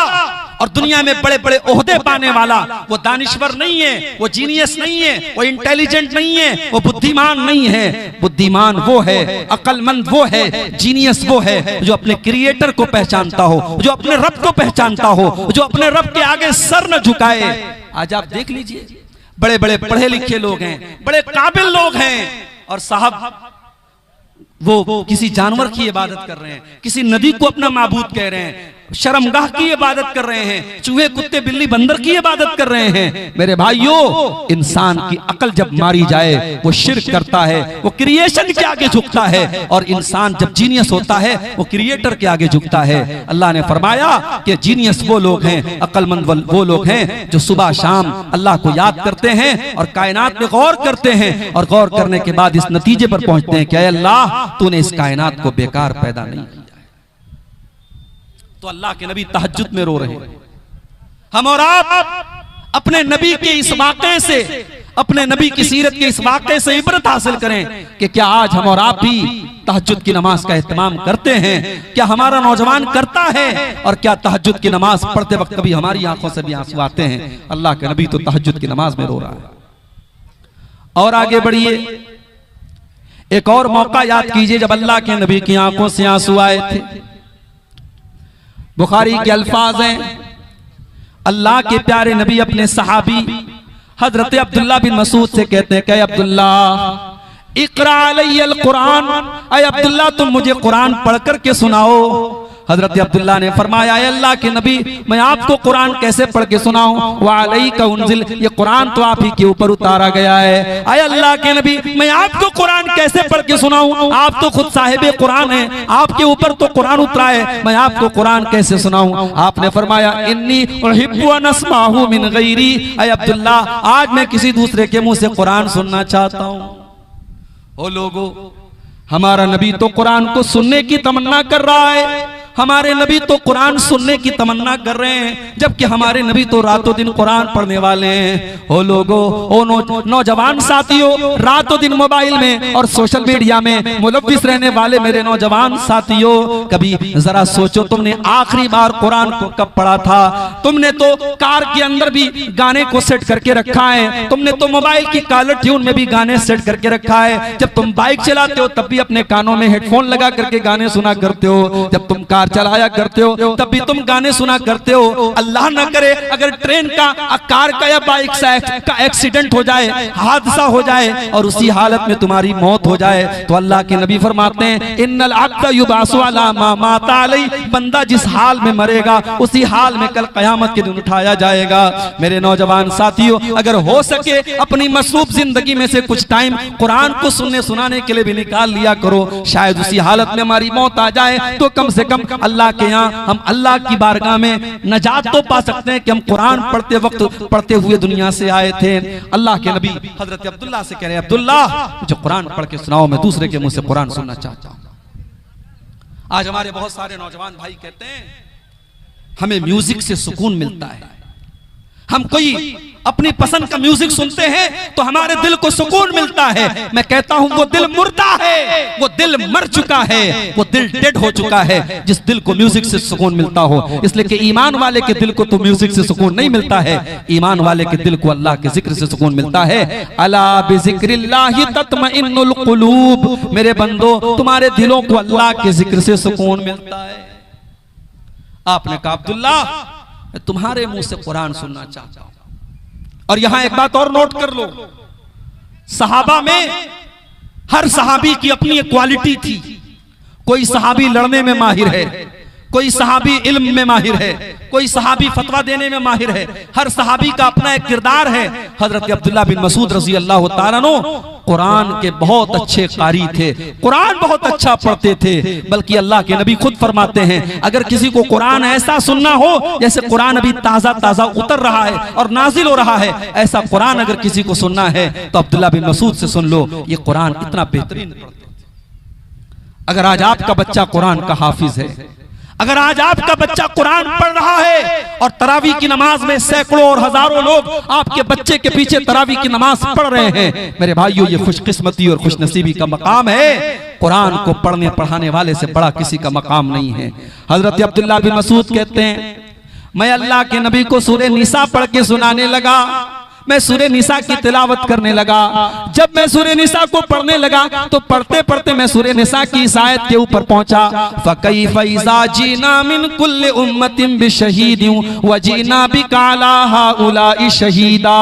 और दुनिया में बड़े बड़े ओहदे पाने वाला वो दानिश्वर नहीं है, वो जीनियस नहीं है, वो इंटेलिजेंट नहीं है, वो बुद्धिमान नहीं है। बुद्धिमान वो है, अक्लमंद वो है, जीनियस वो है जो अपने क्रिएटर को पहचानता हो, जो अपने रब को पहचानता हो, जो अपने रब के आगे सर न झुकाए। आज आप देख लीजिए, बड़े बड़े पढ़े लिखे लोग हैं, बड़े काबिल लोग हैं, और साहब वो किसी जानवर की इबादत कर रहे हैं, किसी नदी को अपना माबूद कह रहे हैं, शर्मगाह की इबादत कर रहे हैं, चूहे कुत्ते बिल्ली बंदर की इबादत कर रहे हैं। मेरे भाइयों, इंसान की अकल जब मारी जाए वो शिर्क करता है, वो क्रिएशन के आगे झुकता है, और इंसान जब जीनियस होता है वो क्रिएटर के आगे झुकता है। अल्लाह ने फरमाया कि जीनियस वो लोग हैं, अक्लमंद वो लोग हैं जो सुबह शाम अल्लाह को याद करते हैं और कायनात में गौर करते हैं, और गौर करने के बाद इस नतीजे पर पहुंचते हैं कि अल्लाह तूने इस कायनात को बेकार पैदा नहीं किया। तो अल्लाह के नबी तहज्जुद में रो रहे हैं। हम और आप अपने नबी के इस वाक़े से, अपने नबी की सीरत के इस वाक़े से इबरत हासिल करें कि क्या आज हम और आप भी तहज्जुद की नमाज का एहतमाम करते हैं? क्या हमारा नौजवान करता है? और क्या तहज्जुद की नमाज पढ़ते वक्त कभी हमारी आंखों से भी आंसू आते हैं? अल्लाह के नबी तो तहज्जुद की नमाज में रो रहा है। और आगे बढ़िए, एक और मौका याद कीजिए जब अल्लाह के नबी की आंखों से आंसू आए थे। बुखारी के अल्फाज हैं, अल्लाह के प्यारे नबी अपने सहाबी हजरत अब्दुल्ला बिन मसूद से कहते हैं कि अब्दुल्ला इकरा अलैयल कुरान, अय अब्दुल्ला तुम मुझे कुरान पढ़ कर के सुनाओ। हजरत अब्दुल्ला ने फरमाया, अल्लाह के नबी मैं आपको कुरान कैसे पढ़ के सुनाऊं? व अलैका उन्जिल, ये कुरान तो आप ही के ऊपर उतारा गया है। अय अल्लाह के नबी मैं आपको कुरान कैसे पढ़ के सुनाऊं? आप तो खुद साहिबे कुरान हैं, आपके ऊपर तो कुरान उतरा है, मैं आपको कुरान कैसे सुनाऊं? आपने फरमाया, इन्नी उहिब्बु अन अस्माहु मिन गैरी, अय अब्दुल्ला आज मैं किसी दूसरे के मुंह से कुरान सुनना चाहता हूं। ओ लोगों, हमारा नबी तो कुरान को सुनने की तमन्ना कर रहा है, हमारे नबी तो कुरान सुनने की तमन्ना कर रहे हैं, जबकि हमारे नबी तो रातों दिन कुरान पढ़ने वाले हैं। ओ लोगों, ओ नौजवान साथियों, रातों दिन मोबाइल में और सोशल मीडिया में मुलव्विस रहने वाले मेरे नौजवान साथियों, कभी जरा सोचो तुमने आखिरी बार कुरान को कब पढ़ा था? तुमने तो कार के अंदर भी गाने को सेट करके रखा है, तुमने तो मोबाइल की कॉलर ट्यून में भी गाने सेट करके रखा है, जब तुम बाइक चलाते हो तब भी अपने कानों में हेडफोन लगा करके गाने सुना करते हो, जब तुम कार चलाया करते हो तब भी तुम गाने सुना करते हो। अल्लाह ना करे अगर ट्रेन का, कार का या बाइक का एक्सीडेंट हो जाए, हादसा हो जाए और उसी हालत में तुम्हारी मौत हो जाए, तो अल्लाह के नबी फरमाते हैं, इन्नल अब्द युबासु अला मा माता अलैहि, बंदा जिस हाल में मरेगा उसी हाल में कल कयामत के दिन उठाया जाएगा। मेरे नौजवान साथियों, अगर हो सके अपनी मसरूफ जिंदगी में से कुछ टाइम कुरान को सुनने सुनाने के लिए भी निकाल लिया करो। शायद उसी हालत में हमारी मौत आ जाए तो कम से कम अल्लाह के यहाँ हम अल्लाह की बारगाह में नजात तो पा सकते हैं कि हम कुरान पढ़ते वक्त पढ़ते हुए दुनिया से आए थे। अल्लाह के नबी हजरत अब्दुल्ला से कह रहे हैं, अब्दुल्ला मुझे कुरान पढ़ के सुनाओ, मैं दूसरे के मुंह से कुरान सुनना चाहता हूं। आज हमारे बहुत सारे नौजवान भाई कहते हैं हमें म्यूजिक से सुकून मिलता है, हम कोई अपनी पसंद का म्यूजिक सुनते हैं तो हमारे दिल को सुकून मिलता है। मैं कहता हूं वो दिल मुर्दा है, वो दिल मर चुका है, वो दिल डेड हो चुका है जिस दिल को म्यूजिक से सुकून मिलता हो। इसलिए कि ईमान वाले के दिल को तो म्यूजिक से सुकून नहीं मिलता है, ईमान वाले के दिल को अल्लाह के जिक्र से सुकून मिलता है। अला बिज़िक्रिल्लाहि तत्मइन्नुल कुलूब, मेरे बंदो तुम्हारे दिलों को अल्लाह के जिक्र से सुकून मिलता है। आपने कहा, अब्दुल्ला मैं तुम्हारे मुंह से कुरान सुनना चाहता हूं। और यहां एक बात और नोट कर लो, सहाबा में हर सहाबी की अपनी एक क्वालिटी थी। कोई सहाबी लड़ने में माहिर है, कोई सहाबी इल्म में माहिर है, कोई सहाबी फतवा देने में माहिर है, हर सहाबी का अपना एक किरदार है। हजरत अब्दुल्ला बिन मसूद रजी अल्लाह तआला अन्हु कुरान के बहुत अच्छे कारी थे, कुरान बहुत अच्छा पढ़ते थे, बल्कि अल्लाह के नबी खुद फरमाते हैं अगर किसी को कुरान ऐसा सुनना हो जैसे कुरान अभी ताजा ताजा उतर रहा है और नाजिल हो रहा है, ऐसा कुरान अगर किसी को सुनना है तो अब्दुल्ला बिन मसूद से सुन लो, ये कुरान इतना बेहतरीन पढ़ते थे। अगर आज आपका बच्चा कुरान का हाफिज है, अगर आज आपका बच्चा कुरान पढ़ रहा है और तरावी की नमाज में सैकड़ों और हजारों लोग आपके बच्चे के पीछे तरावी की नमाज पढ़ रहे हैं, मेरे भाइयों ये खुशकिस्मती और खुशनसीबी का मकाम है। कुरान को पढ़ने पढ़ाने वाले से बड़ा किसी का मकाम नहीं है। हजरत अब्दुल्ला बिन मसूद कहते हैं मैं अल्लाह के नबी को सूरह निसा पढ़ के सुनाने लगा, मैं सूरह निसा की तिलावत करने लगा। जब मैं सूरह निसा को पढ़ने लगा तो पढ़ते पढ़ते मैं सूरह निसा की इस आयत के ऊपर पहुंचा, फकैफ़ इज़ा जीना मिन कुल्लि उम्मतिन बिशहीदिन व जीना बिका अला हाउलाइ शहीदा।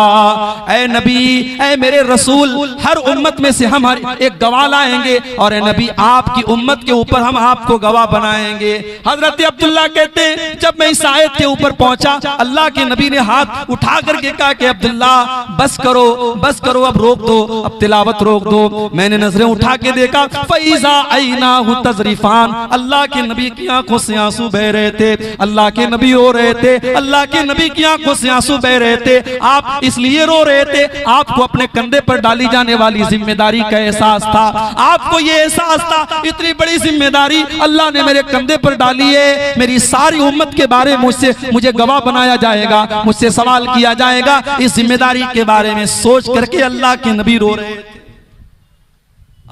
ऐ नबी, ऐ मेरे रसूल, हर उम्मत में से हम एक गवाह लाएंगे और ऐ नबी आपकी उम्मत के ऊपर हम आपको गवाह बनाएंगे। हजरत अब्दुल्ला कहते हैं जब मैं इस आयत के ऊपर पहुंचा, अल्लाह के नबी ने हाथ उठा करके कहा कि अब्दुल्ला बस करो, अब रोक दो, अब तिलावत रोक दो। मैंने नजरें उठा के देखा, फैज़ा ऐनाहु तज़रिफ़ान, अल्लाह के नबी की आंखों से आंसू बह रहे थे, अल्लाह के नबी रो रहे थे, अल्लाह के नबी की आंखों से आंसू बह रहे थे। आप इसलिए रो रहे थे, आपको अपने कंधे पर डाली जाने वाली जिम्मेदारी का एहसास था, आपको ये एहसास था इतनी बड़ी जिम्मेदारी अल्लाह ने मेरे कंधे पर डाली है, मेरी सारी उम्मत के बारे में मुझे गवाह बनाया जाएगा, मुझसे सवाल किया जाएगा। इस जिम्मेदारी के बारे में सोच करके अल्लाह के नबी रो रहे थे।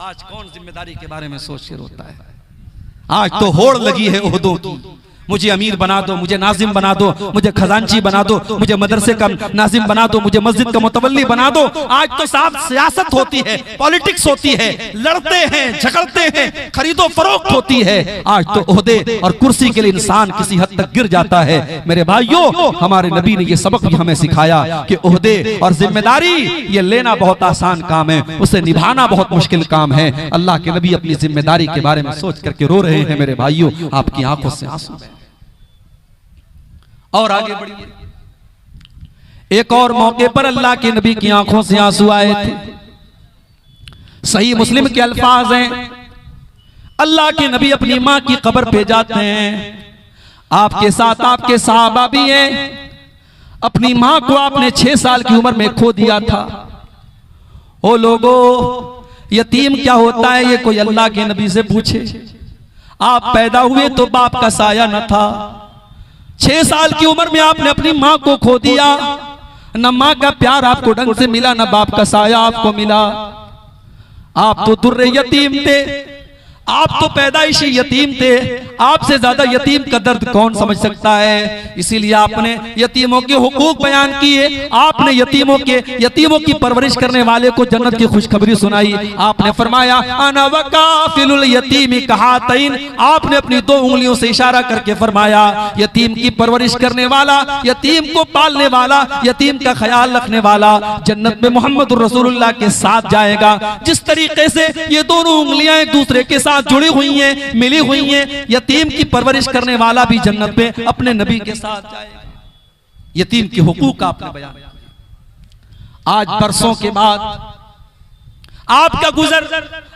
आज कौन जिम्मेदारी के बारे में सोच के रोता है? आज तो होड़ लगी है ओहदों की, मुझे अमीर बना दो, मुझे नाजिम बना दो, मुझे खजांची बना दो, मुझे मदरसे का नाजिम बना दो, मुझे मस्जिद का मुतवल्ली बना दो। आज तो साफ सियासत होती है, पॉलिटिक्स होती है, लड़ते हैं, झगड़ते हैं, खरीदो फरोख्त होती है। आज तो ओहदे और कुर्सी के लिए इंसान किसी हद तक गिर जाता है। मेरे भाइयों, हमारे नबी ने यह सबक भी हमें सिखाया कि ओहदे और जिम्मेदारी ये लेना बहुत आसान काम है, उसे निभाना बहुत मुश्किल काम है। अल्लाह के नबी अपनी जिम्मेदारी के बारे में सोच करके रो रहे हैं। मेरे भाइयों, आपकी आंखों से आंसू है। और आगे बढ़िए। एक और मौके पर अल्लाह के नबी की आंखों से आंसू आए थे। सही मुस्लिम के अल्फाज हैं, अल्लाह के नबी अपनी मां की कब्र पे जाते हैं, आपके साथ आपके सहाबा भी हैं। अपनी मां को आपने 6 साल की उम्र में खो दिया था। ओ लोगों, यतीम क्या होता है ये कोई अल्लाह के नबी से पूछे। आप पैदा हुए तो बाप का साया न था, 6 साल की उम्र में आपने अपनी मां को खो दिया। न मां का प्यार आपको ढंग से मिला, न बाप का साया आपको मिला। आप तो दुर्रे यतीम थे, आप तो पैदाइशी यतीम थे। आपसे ज्यादा यतीम का दर्द कौन समझ सकता है? इसीलिए आपने यतीमों के हुकूक बयान किए, आपने यतीमों की परवरिश करने वाले को जन्नत की खुशखबरी सुनाई। आपने फरमाया अना वकाफिलुल यतीमी कहातैन, आपने अपनी 2 उंगलियों से इशारा करके फरमाया यतीम की परवरिश करने वाला, यतीम को पालने वाला, यतीम का ख्याल रखने वाला जन्नत में मोहम्मद रसूलुल्लाह के साथ जाएगा। जिस तरीके से ये दोनों उंगलियां एक दूसरे के साथ जुड़ी हुई हैं, मिली हुई हैं, यतीम की परवरिश करने वाला भी जन्नत में अपने नबी के साथ जाएगा। यतीम के हुकूक आपने बयान किया। आज बरसों के बाद आपका गुजर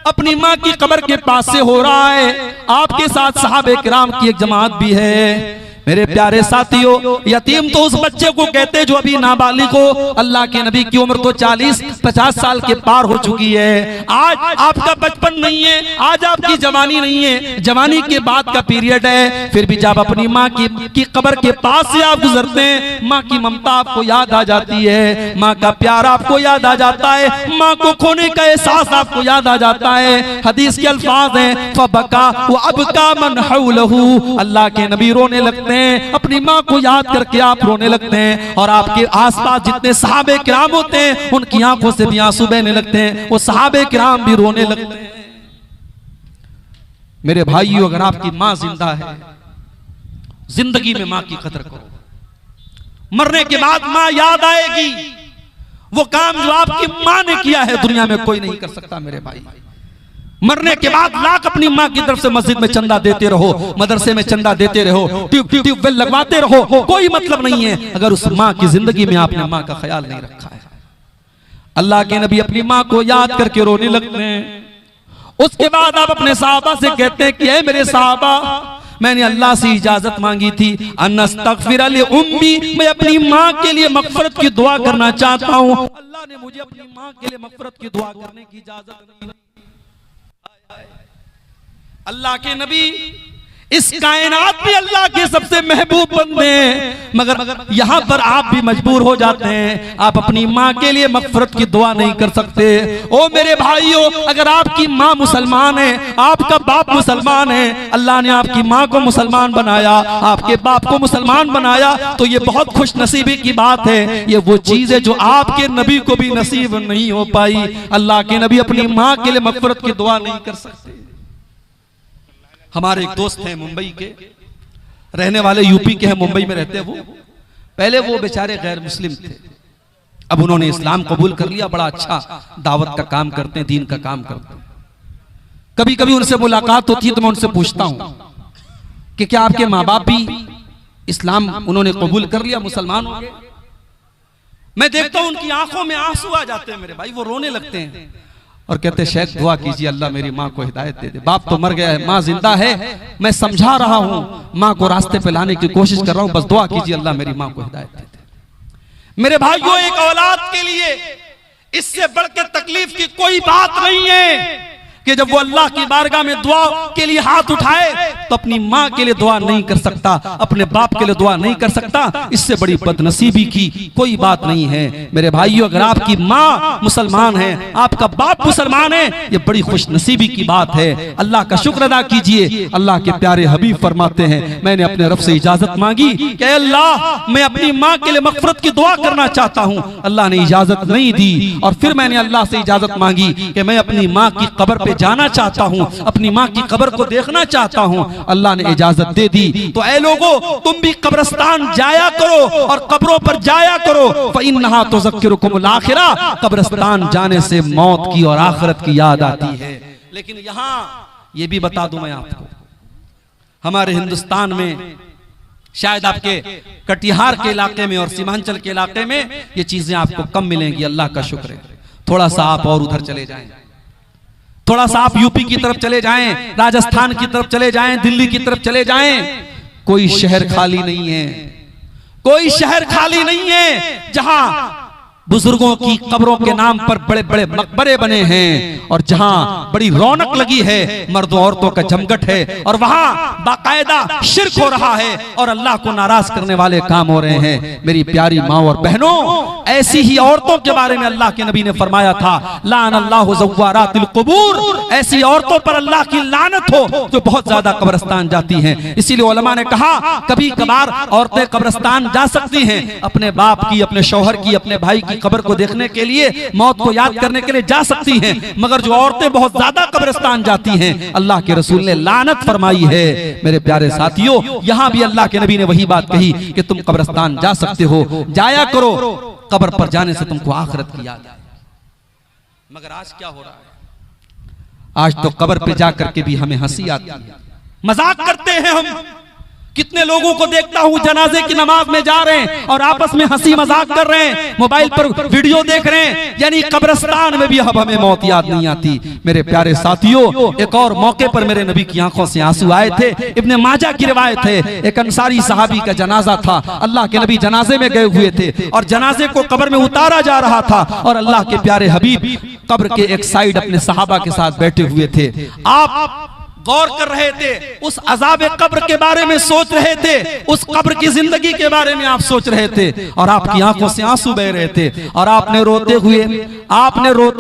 अपनी मां की कब्र के पास से हो रहा है, आपके साथ सहाबे किराम की एक जमात भी है। मेरे प्यारे साथियों, यतीम तो उस बच्चे को कहते हैं जो अभी नाबालिग हो। अल्लाह के नबी की उम्र तो 40-50 साल के पार हो चुकी है। आज आपका बचपन नहीं है, आज आपकी जवानी नहीं है, जवानी के बाद का पीरियड है। फिर भी जब अपनी माँ की कब्र के पास से आप गुजरते हैं, माँ की ममता आपको याद आ जाती है, माँ का प्यार आपको याद आ जाता है, माँ को खोने का एहसास आपको याद आ जाता है। हदीस के अल्फाज हैं फबका व अबका मन हौलहू, अल्लाह के नबी रोने लगते हैं, अपनी माँ को याद करके आप रोने लगते हैं। और आपके आसपास जितने सहाबे किराम होते हैं उनकी आंखों से भी आंसू बहने लगते हैं, वो सहाबे किराम भी रोने लगते हैं। मेरे भाइयों, अगर आपकी माँ जिंदा है, जिंदगी में माँ की कदर करो। मरने के बाद माँ याद आएगी। वो काम जो आपकी माँ ने किया है दुनिया में कोई नहीं कर सकता। मेरे भाई, मरने के बाद लाख अपनी माँ की तरफ से मस्जिद में चंदा देते रहो, मदरसे में चंदा देते रहो, ट्यूबवेल लगवाते रहो, कोई मतलब नहीं है अगर उस माँ की जिंदगी में आपने माँ का ख्याल नहीं रखा है। अल्लाह के नबी अपनी माँ को याद करके रोने लगते हैं। उसके बाद आप अपने साहबा से कहते हैं कि ऐ मेरे साहबा, मैंने अल्लाह से इजाजत मांगी थी अनस्तगफिर ली उम्मी, मैं अपनी माँ के लिए मगफरत की दुआ करना चाहता हूँ। अल्लाह ने मुझे अपनी माँ के लिए मगफरत की दुआ करने की इजाजत नहीं दी। अल्लाह के नबी इस कायनात में अल्लाह के सबसे महबूब बंदे हैं, मगर यहां पर आप भी मजबूर हो जाते हैं। आप अपनी माँ के लिए मगफरत की दुआ नहीं कर सकते। ओ मेरे भाइयों, अगर आपकी माँ मुसलमान है, आपका बाप मुसलमान है, अल्लाह ने आपकी माँ को मुसलमान बनाया, आपके बाप को मुसलमान बनाया, तो ये बहुत खुश नसीबी की बात है। ये वो चीज है जो आपके नबी को भी नसीब नहीं हो पाई। अल्लाह के नबी अपनी माँ के लिए मगफरत की दुआ नहीं कर सकते। हमारे एक दोस्त हैं मुंबई के, रहने वाले यूपी के हैं, मुंबई में रहते हैं वो। पहले वो बेचारे गैर मुस्लिम थे, अब उन्होंने इस्लाम कबूल कर लिया, बड़ा अच्छा दावत का काम करते हैं, दीन का काम करते हैं। कभी कभी उनसे मुलाकात होती है तो मैं उनसे पूछता हूं कि क्या आपके माँ बाप भी इस्लाम उन्होंने कबूल कर लिया, मुसलमान हो गए? मैं देखता हूं उनकी आंखों में आंसू आ जाते हैं मेरे भाई, वो रोने लगते हैं और कहते हैं शेख दुआ कीजिए अल्लाह मेरी माँ को हिदायत दे दे। बाप तो मर गया है, माँ जिंदा है, मैं समझा रहा हूं, माँ को रास्ते पे लाने की कोशिश कर रहा हूं, बस दुआ कीजिए अल्लाह मेरी माँ को हिदायत दे दे। मेरे भाइयों, एक औलाद के लिए इससे बढ़कर तकलीफ की कोई बात नहीं है कि जब वो अल्लाह की बारगाह में दुआ के लिए हाथ उठाए तो अपनी माँ के लिए दुआ नहीं कर सकता, अपने बाप के लिए दुआ नहीं कर सकता। इससे बड़ी बदनसीबी की कोई बात नहीं है। मेरे भाइयों, अगर आपकी माँ मुसलमान है, आपका बाप मुसलमान है, ये बड़ी खुशनसीबी की बात है। अल्लाह का शुक्र अदा कीजिए। अल्लाह के प्यारे हबीब फरमाते हैं, मैंने अपने रब से इजाजत मांगी कि अल्लाह मैं अपनी माँ के लिए मगफरत की दुआ करना चाहता हूँ। अल्लाह ने इजाजत नहीं दी और फिर मैंने अल्लाह से इजाजत मांगी कि मैं अपनी माँ की कब्र पे जाना चाहता हूं, अपनी माँ की कब्र को देखना चाहता हूं। अल्लाह ने इजाजत दे दी। तो ऐ लोगों, तुम भी कब्रिस्तान जाया करो और कब्रों पर जाया करो। फइन्नहा तुज़क्किरुकुमुल आखिरा, कब्रिस्तान जाने से मौत की और आखिरत की याद आती है। लेकिन यहां ये भी बता दूं मैं आपको, हमारे हिंदुस्तान में शायद आपके कटिहार के इलाके में और सीमांचल के इलाके में ये चीजें आपको कम मिलेंगी। अल्लाह का शुक्र है। थोड़ा सा आप और उधर चले जाएं, थोड़ा सा आप यूपी की तरफ चले जाएं, राजस्थान की तरफ चले जाएं, दिल्ली की तरफ चले जाएं, कोई शहर खाली नहीं है, कोई शहर खाली नहीं है जहां बुजुर्गों की कब्रों के नाम पर बड़े बड़े मकबरे बने हैं और जहां बड़ी रौनक लगी है, मर्दों औरतों का जमघट है और वहां बाकायदा शिर्क हो रहा है और अल्लाह को नाराज करने वाले काम हो रहे हैं। मेरी प्यारी माँ और बहनों, ऐसी ही औरतों के बारे में अल्लाह के नबी ने फरमाया था, लानल्लाहु ज़व्वारातिल क़ुबूर, ऐसी औरतों पर अल्लाह की लानत हो जो बहुत ज्यादा कब्रिस्तान जाती हैं। इसीलिए उलमा ने कहा कभी कभार औरतें कब्रिस्तान जा सकती हैं, अपने बाप की, अपने शौहर की, अपने भाई की कब्र को देखने के लिए, मौत को याद करने के लिए जा सकती हैं, मगर जो औरतें बहुत ज्यादा कब्रिस्तान जाती हैं, अल्लाह के रसूल ने लानत फरमाई है। मेरे प्यारे साथियों, यहां भी अल्लाह के नबी ने वही बात कही कि तुम कब्रिस्तान जा सकते हो, जाया करो, कब्र पर जाने से तुमको आखिरत की याद आए। मगर आज क्या हो रहा है? आज तो कब्र पे जाकर के भी हमें हंसी आती है, मजाक करते हैं हम। कितने लोगों को देखता हूं जनाजे की नमाज में जा रहे हैं और आपस में हंसी मजाक कर रहे हैं, मोबाइल पर वीडियो देख रहे हैं, यानी कब्रिस्तान में भी अब हमें मौत याद नहीं आती। मेरे प्यारे साथियों, एक और मौके पर मेरे नबी की आंखों से आंसू आए थे। इब्ने माजा की रिवायत है, एक अंसारी सहाबी का जनाजा था, अल्लाह के नबी जनाजे में गए हुए थे और जनाजे को कब्र में उतारा जा रहा था और अल्लाह के प्यारे हबीब कब्र के एक साइड अपने सहाबा के साथ बैठे हुए थे। आप गौर कर रहे थे, उस अजाब कब्र के बारे में सोच रहे थे, उस कब्र की जिंदगी के बारे में आप सोच रहे थे और आपकी आंखों से आंसू बह रहे थे और आपने रोते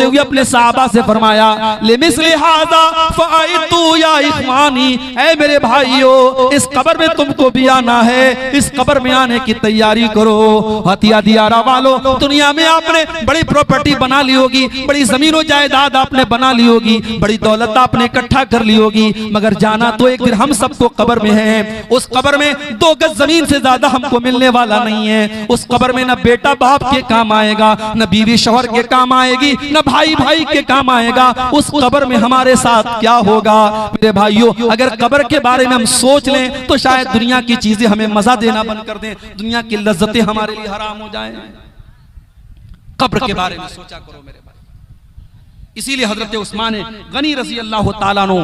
हुए अपने सहाबा से फरमाया, लिमिस्लि हाज़ा फ़अइतू या इख़वानी, ऐ मेरे भाइयों, इस कब्र में तुमको भी आना है, इस कब्र में आने की तैयारी करो। हतिया दियारा वालों, दुनिया में आपने बड़ी प्रॉपर्टी बना ली होगी, बड़ी जमीन जायदाद आपने बना ली होगी, बड़ी दौलत आपने इकट्ठा कर ली होगी, मगर जाना तो एक दिन हम सबको कब्र में है। उस कब्र में 2 गज जमीन से ज्यादा हमको मिलने वाला नहीं है। उस कब्र में न बेटा बाप के काम आएगा, न बीवी शौहर के काम आएगी, न भाई भाई के काम आएगा। उस कब्र में हमारे साथ क्या होगा? मेरे भाइयों, अगर कब्र के बारे में हम सोच लें तो शायद दुनिया की चीजें हमें मजा देना बंद कर दें, दुनिया की लज्जतें हमारे लिए हराम हो जाएं। कब्र के बारे में सोचा करो मेरे भाई। इसीलिए हजरत उस्मान गनी रज़ी अल्लाह ताला अन्हु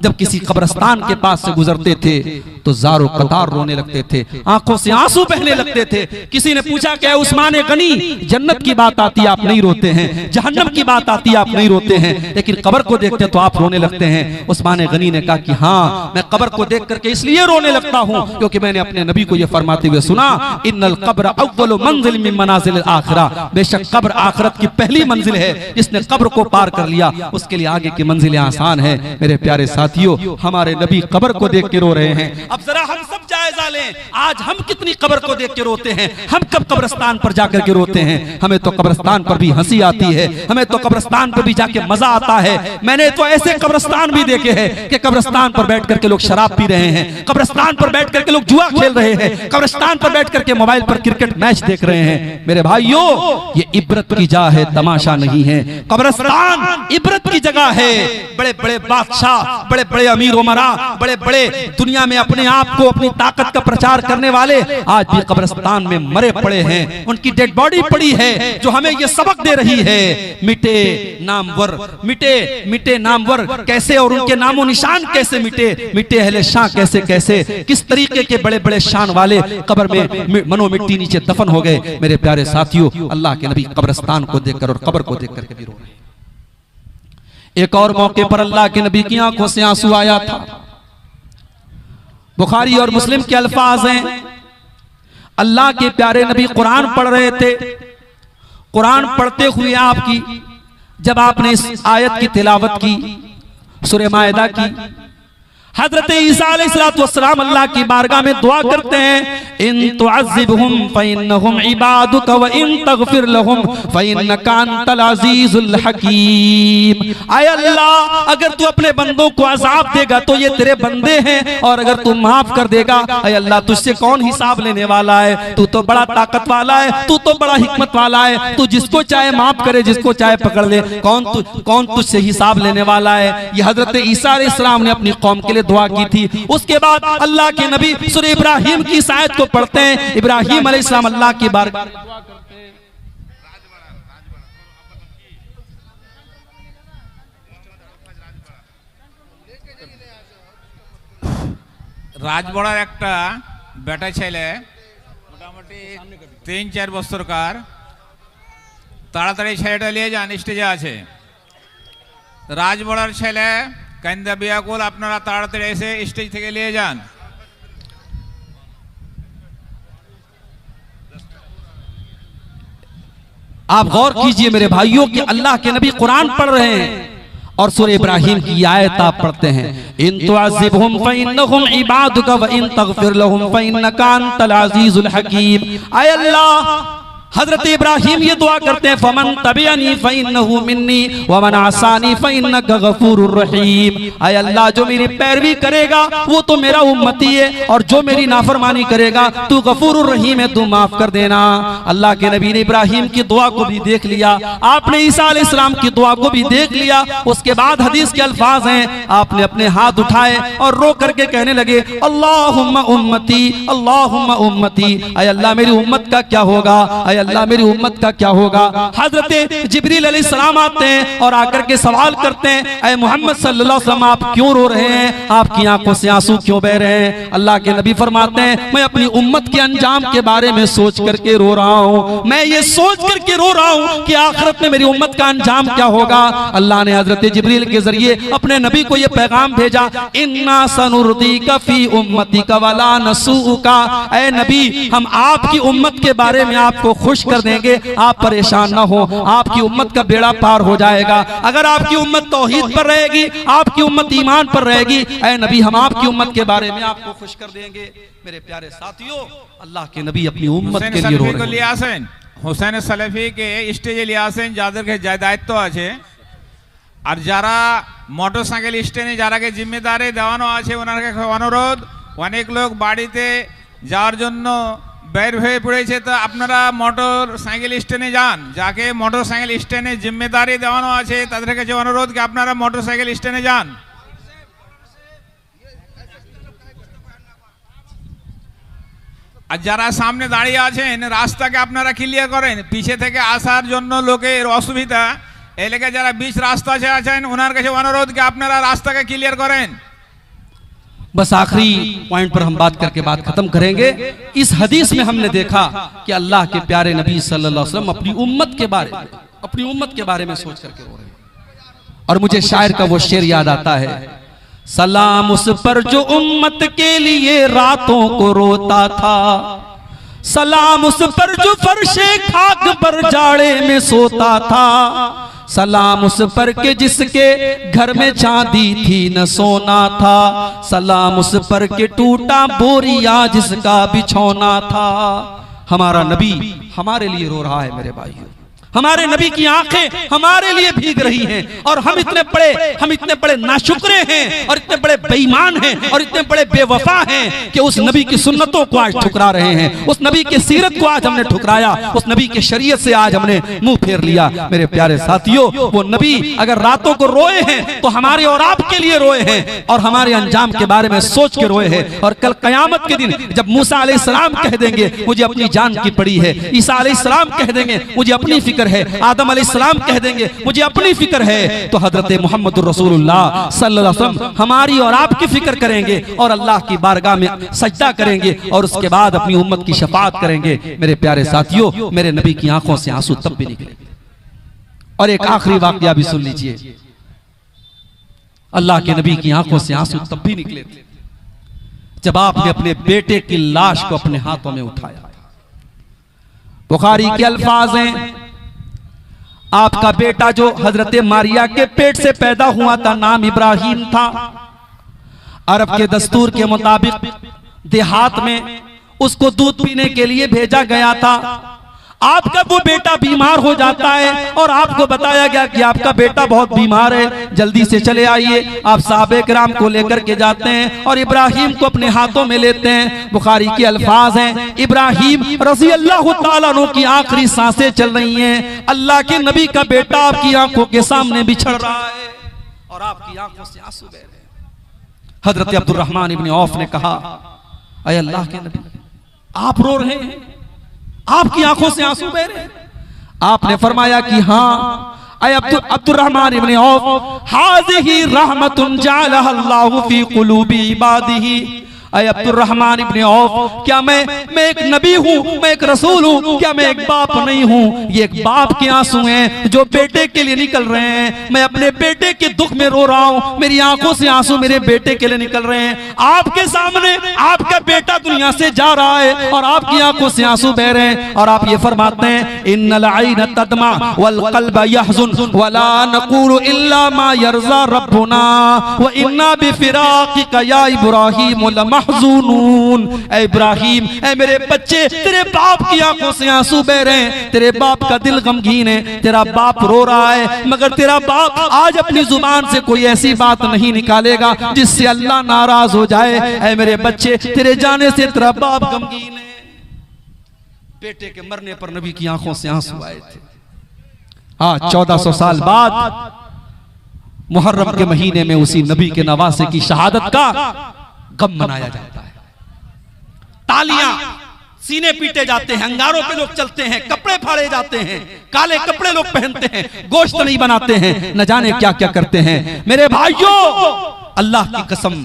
जब किसी कब्रिस्तान के पास से गुजरते थे तो जारो कतार रोने लगते थे, आंखों से आंसू बहने लगते थे। किसी ने पूछा क्या उस्मान गनी, जन्नत की बात आती आप नहीं रोते हैं, जहन्नम की बात आती आप नहीं रोते हैं, लेकिन कब्र को देखते तो आप रोने लगते हैं। उस्मान गनी ने कहा कि हाँ, मैं कब्र को देख करके इसलिए रोने लगता हूँ क्योंकि मैंने अपने नबी को यह फरमाते हुए सुना, इन्नल कब्र अव्वलु मंजिल मिन मनाजिल आखिरा, बेशक कब्र आखिरत की पहली मंजिल है। जिसने कब्र को पार कर लिया उसके लिए आगे की मंजिलें आसान है। मेरे प्यारे साथियों, हमारे नबी कब्र को देख के रो रहे हैं। अब जरा हम सब जायजा लें, आज हम कितनी कब्र को देख के रोते हैं, हम कब कब्रिस्तान पर जाकर के रोते हैं। हमें तो कब्रिस्तान पर भी हंसी आती है, हमें तो कब्रिस्तान पर भी जाके मजा आता है। मैंने तो ऐसे कब्रिस्तान भी देखे हैं कि कब्रिस्तान पर बैठ करके लोग शराब पी रहे हैं, कब्रिस्तान पर बैठ करके लोग जुआ खेल रहे हैं, कब्रिस्तान पर बैठ करके मोबाइल पर क्रिकेट मैच देख रहे हैं। मेरे भाइयों, ये इबरत की जगह है, तमाशा नहीं है। कब्रिस्तान इबरत की जगह है। बड़े बड़े बादशाह, बड़े बड़े अमीर उमरा, बड़े बड़े दुनिया में अपने आप को, अपनी ताकत का प्रचार करने वाले आज भी कब्रिस्तान में मरे पड़े हैं। उनकी डेड बॉडी पड़ी है जो हमें यह सबक दे रही है, मिटे नामवर, मिटे मिटे नामवर कैसे, और उनके नामो निशान कैसे मिटे, मिटे अहले शाह कैसे कैसे, किस तरीके के बड़े बड़े शान वाले कब्र में मनो मिट्टी नीचे दफन हो गए। मेरे प्यारे साथियों, अल्लाह के नबी कब्रिस्तान को देखकर और कब्र को देखकर के भी रो रहे हैं। एक और मौके पर अल्लाह के नबी की आंखों से आंसू आया था। बुखारी और मुस्लिम के अल्फाज हैं, अल्लाह के प्यारे नबी कुरान पढ़ रहे थे। कुरान पढ़ते हुए आपकी, जब आपने इस आयत की तिलावत की, सूरह माइदा की, हजरत ईसा अलैहिस्सलाम अल्लाह की बारगाह में दुआ करते हैं, इन तुअज़्ज़िबहुम फइन्नहुम इबादुक व इन तगफिर लहुम फइन्नका अंतल अज़ीज़ुल हकीम। आय अल्लाह, अगर तू अपने बंदों को अज़ाब देगा तो ये तेरे बंदे हैं, और अगर तू माफ कर देगा, आय अल्लाह तुझसे कौन हिसाब लेने वाला है। तू तो बड़ा ताकत वाला है, तू तो बड़ा हिकमत वाला है, तू जिसको चाहे माफ करे, जिसको चाहे पकड़ ले, कौन तुझसे हिसाब लेने वाला है। ये हजरत ईसा अलैहिस्सलाम ने अपनी कौम के लिए दुआ की थी। उसके बाद अल्लाह के नबी सूरह इब्राहिम की इस आयत को पढ़ते हैं। इब्राहिम अलैहिस्सलाम अल्लाह की बारगाह में दुआ करते हैं। রাজবড়ার একটা বেটা ছেলে মোটামুটি 3-4 বছরকার, তাড়াতাড়ি ছেলেটা নিয়ে যান, স্টেজে আছে। রাজবড়ার ছেলে কান্দা বিয়াকুল, আপনারা তাড়াতাড়ি এসে স্টেজ থেকে নিয়ে যান। आप गौर कीजिए मेरे भाइयों कि अल्लाह के नबी कुरान पढ़ रहे हैं और सूरह इब्राहिम की आयत आप पढ़ते हैं, इन तुअज़्ज़िबहुम फइन्नहुम इबादुक व इन तगफिर लहुम फइन्नका अंतल अज़ीज़ुल हकीम। आय अल्लाह, हजरत इब्राहिम ये दुआ करते हैं, फमन तबिअनी फइन्नहु मिन्नी व मन आसानी फइन्नका गफूरुर रहीम। आय अल्लाह, जो मेरी पैरवी करेगा वो तो मेरा उम्मती है, और जो मेरी नाफरमानी करेगा तू गफूरुर रहीम है, तू माफ कर देना। अल्लाह के नबी ने इब्राहिम की दुआ को भी देख लिया, आपने ईसा अलैहिस्सलाम की दुआ को भी देख लिया। उसके बाद हदीस के अल्फाज हैं, आपने अपने हाथ उठाए और रो करके कहने लगे, अल्लाहुम्मा उम्मती, अल्लाहुम्मा उम्मती। आय अल्लाह, मेरी उम्मत का क्या होगा, अल्लाह मेरी उम्मत का क्या होगा। हजरत जिब्रील अलैहिस्सलाम आते हैं और आकर के सवाल करते हैं, ऐ मोहम्मद सल्लल्लाहु अलैहि वसल्लम, आप क्यों रो रहे हैं, आपकी आंखों से आंसू क्यों बह रहे हैं। अल्लाह के नबी फरमाते हैं, मैं अपनी उम्मत के अंजाम के बारे में सोच करके रो रहा हूँ, मैं ये सोच करके रो रहा हूँ कि आखिरत में मेरी उम्मत का अंजाम क्या होगा। अल्लाह ने हजरत जिब्रील के जरिए अपने नबी को यह पैगाम भेजा, इन्ना सनुर्दीका फी उम्मतिका वला नसूका। ऐ नबी, हम आपकी उम्मत के बारे में आपको खुश कर देंगे, आप परेशान ना हो, आपकी उम्मत का बेड़ा पार हो जाएगा। अगर आपकी उम्मत तौहीद पर रहेगी, आपकी उम्मत ईमान पर रहेगी, ऐ नबी हम आपकी उम्मत के बारे में आपको खुश कर देंगे। मेरे प्यारे साथियों, अल्लाह के नबी अपनी उम्मत के लिए रो रहे हैं। হুসাইন সালেফিকে স্টেজে নিয়ে আসেন, যাদেরকে দায়িত্ব আছে, আর যারা মোটরসাইকেল স্ট্যান্ডে যারাকে জিম্মেদারি দেওয়ানো আছে, ওনাকে অনুরোধ, অনেক লোক বাড়িতে যাওয়ার জন্য বের হয়ে পড়েছে, তো আপনারা মোটর সাইকেল স্ট্যান্ডে যান। যাকে মোটর সাইকেল স্ট্যান্ডে জিম্মেদারি দেওয়ানো আছে তাদের কাছে অনুরোধ কি আপনারা মোটর সাইকেল স্ট্যান্ডে যান। আর যারা সামনে দাঁড়িয়ে আছেন রাস্তাকে আপনারা ক্লিয়ার করেন, পিছে থেকে আসার জন্য লোকের অসুবিধা, এই লেগে যারা बीच রাস্তা से আছেন ওনার কাছে অনুরোধ कि আপনারা রাস্তাকে ক্লিয়ার করেন। बस आखिरी पॉइंट पर हम बात करके बात खत्म करेंगे। इस हदीस में हमने देखा कि अल्लाह के प्यारे नबी सल्लल्लाहु अलैहि वसल्लम अपनी उम्मत के बारे में सोच करके रो रहे हैं। और मुझे शायर का वो शेर याद आता है, सलाम उस पर जो उम्मत के लिए रातों को रोता था, सलाम उस पर जो फर्शे खाक पर जाड़े में सोता था, सलाम उस पर के जिसके घर में चांदी थी न सोना था, सलाम उस पर के टूटा बोरिया जिसका बिछौना था। हमारा नबी हमारे लिए रो रहा है मेरे भाइयों। हमारे नबी की आंखें हमारे लिए भीग रही हैं और हम इतने बड़े नाशुक्रे हैं और इतने बड़े बेईमान हैं और इतने बड़े बेवफा हैं कि उस नबी की सुन्नतों को आज ठुकरा रहे हैं। उस नबी की सीरत को आज हमने ठुकराया, उस नबी की शरीयत से आज हमने मुंह फेर लिया। मेरे प्यारे साथियों, वो नबी अगर रातों को रोए हैं तो हमारे और आपके लिए रोए हैं और हमारे अंजाम के बारे में सोच के रोए हैं। और कल कयामत के दिन जब मूसा अलैहिस्सलाम कह देंगे मुझे अपनी जान की पड़ी है, ईसा अलैहिस्सलाम कह देंगे मुझे अपनी फिक्र है, आदम अलैहिस्सलाम कह देंगे मुझे अपनी फिक्र है, तो हजरत मोहम्मद रसूलुल्लाह सल्लल्लाहु अलैहि वसल्लम हमारी और आपकी फिक्र करेंगे और अल्लाह की बारगाह में सजदा करेंगे और उसके बाद अपनी उम्मत की शफाअत करेंगे। मेरे प्यारे साथियों, मेरे नबी की आंखों से आंसू तब भी निकलेंगे। और एक आखिरी वाकया भी सुन लीजिए, अल्लाह के नबी की आंखों से आंसू तब भी निकले थे जब आपने अपने बेटे की लाश को अपने हाथों में उठाया। बुखारी के अल्फाज हैं, आपका बेटा जो हजरत मारिया के पेट से पैदा हुआ था नाम इब्राहिम था। अरब के दस्तूर के मुताबिक देहात में उसको दूध पीने के लिए भेजा गया था। आपका वो बेटा बीमार हो जाता है और आपको बताया गया कि आपका बेटा बहुत बीमार है, जल्दी से चले आइए। आप साहबे किराम को लेकर के जाते हैं और इब्राहिम को अपने हाथों में लेते हैं। बुखारी के अल्फाज हैं, इब्राहिम रज़ी अल्लाह तआला अन्हु की आखिरी सांसें चल रही हैं, अल्लाह के नबी का बेटा आपकी आंखों के सामने बिछड़ रहा है और आपकी आंखों से आंसू बह रहे हैं। हजरत अब्दुर्रहमान इब्न औफ ने कहा, अय अल्लाह के नबी, आप रो रहे हैं, आपकी आंखों से आंसू बह रहे हैं। आपने फरमाया कि हाँ अब्दुर्रहमान इब्न औफ, हाज़िही रहमतुन जअलहा अल्लाहु फी क़ुलूबि इबादिही। अय अब्दुर्रहमान इब्न औफ, क्या मैं एक नबी हूँ, मैं एक रसूल हूँ, क्या मैं एक बाप नहीं हूँ? ये एक बाप के आंसू हैं जो बेटे के लिए निकल रहे हैं। मैं अपने बेटे के दुख में रो रहा हूँ, मेरी आंखों से आंसू मेरे बेटे के लिए निकल रहे हैं। आपके सामने आपका बेटा दुनिया से जा रहा है और आपकी आंखों से आंसू बह रहे हैं और आप ये फरमाते हैं, इन्नल ऐन तदमा वल क़ल्ब यहज़ुन वला नक़ूलु इल्ला मा यरज़ा रब्बुना व इन्ना बिफ़िराक़िका या इब्राहीम लमहज़ूनून। ऐ इब्राहिम, ऐ मेरे बच्चे, तेरे बाप की आंखों से आंसू बह रहे हैं, तेरे बाप का दिल गमगीन है, तेरा बाप रो रहा है, मगर तेरा बाप आज अपनी जुबान से कोई ऐसी बात नहीं निकालेगा जिससे अल्लाह नाराज हो जाए। ऐ मेरे बच्चे, तेरे जाने से तेरा बाप गमगीन है। बेटे के मरने पर नबी की आंखों से आंसू आए थे। आज 1400 साल बाद मुहर्रम के महीने में उसी नबी के नवासे की शहादत का गम मनाया जाता है। तालियां, सीने पीटे जाते हैं, अंगारों पे लोग चलते हैं, कपड़े फाड़े जाते हैं, काले कपड़े लोग पहनते हैं, गोश्त नहीं बनाते हैं, न जाने क्या क्या करते हैं। मेरे भाइयों, अल्लाह की कसम,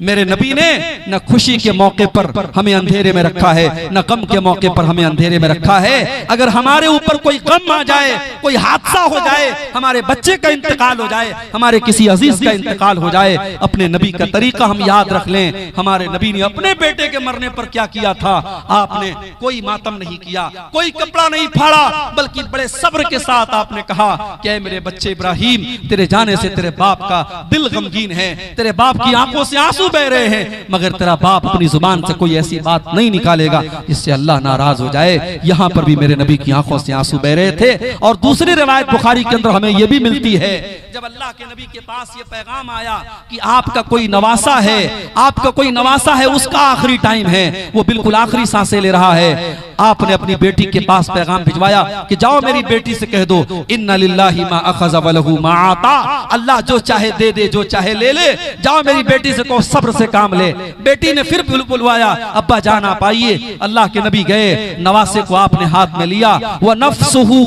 मेरे नबी ने न खुशी के मौके पर हमें अंधेरे में रखा है, न गम के मौके पर हमें अंधेरे में रखा है। अगर हमारे ऊपर कोई गम आ जाए, कोई हादसा हो जाए, हमारे बच्चे का इंतकाल हो जाए, हमारे किसी अजीज का इंतकाल हो जाए, अपने नबी का तरीका हम याद रख लें। हमारे नबी ने अपने बेटे के मरने पर क्या किया था? आपने कोई मातम नहीं किया, कोई कपड़ा नहीं फाड़ा, बल्कि बड़े सब्र के साथ आपने कहा कि मेरे बच्चे इब्राहिम, तेरे जाने से तेरे बाप का दिल गमगीन है, तेरे बाप की आंखों से आंसू बह रहे हैं, मगर तेरा बाप अपनी जुबान से कोई ऐसी बात नहीं निकालेगा जिससे अल्लाह नाराज हो जाए। यहां पर भी मेरे नबी की आंखों से आंसू बह रहे थे। और दूसरी रिवायत बुखारी के अंदर हमें यह भी मिलती है, जब अल्लाह के नबी के पास ये पैगाम आया कि आपका कोई नवासा है, आपका कोई नवासा है, उसका आखिरी टाइम है, वो बिल्कुल आखिरी सांसें ले रहा है, आपने अपनी बेटी के पास पैगाम भिजवाया कि जाओ मेरी बेटी से कह दो, इन्ना लिल्लाहि मा अखज़ व लहू मा आता, अल्लाह जो चाहे दे दे, जो चाहे ले ले, जाओ मेरी बेटी से कहो सब्र से काम ले। बेटी ने फिर बुलवाया, अब्बा जान आप आइए। अल्लाह के नबी गए, नवासे को आपने हाथ में लिया, व नफ्सुहु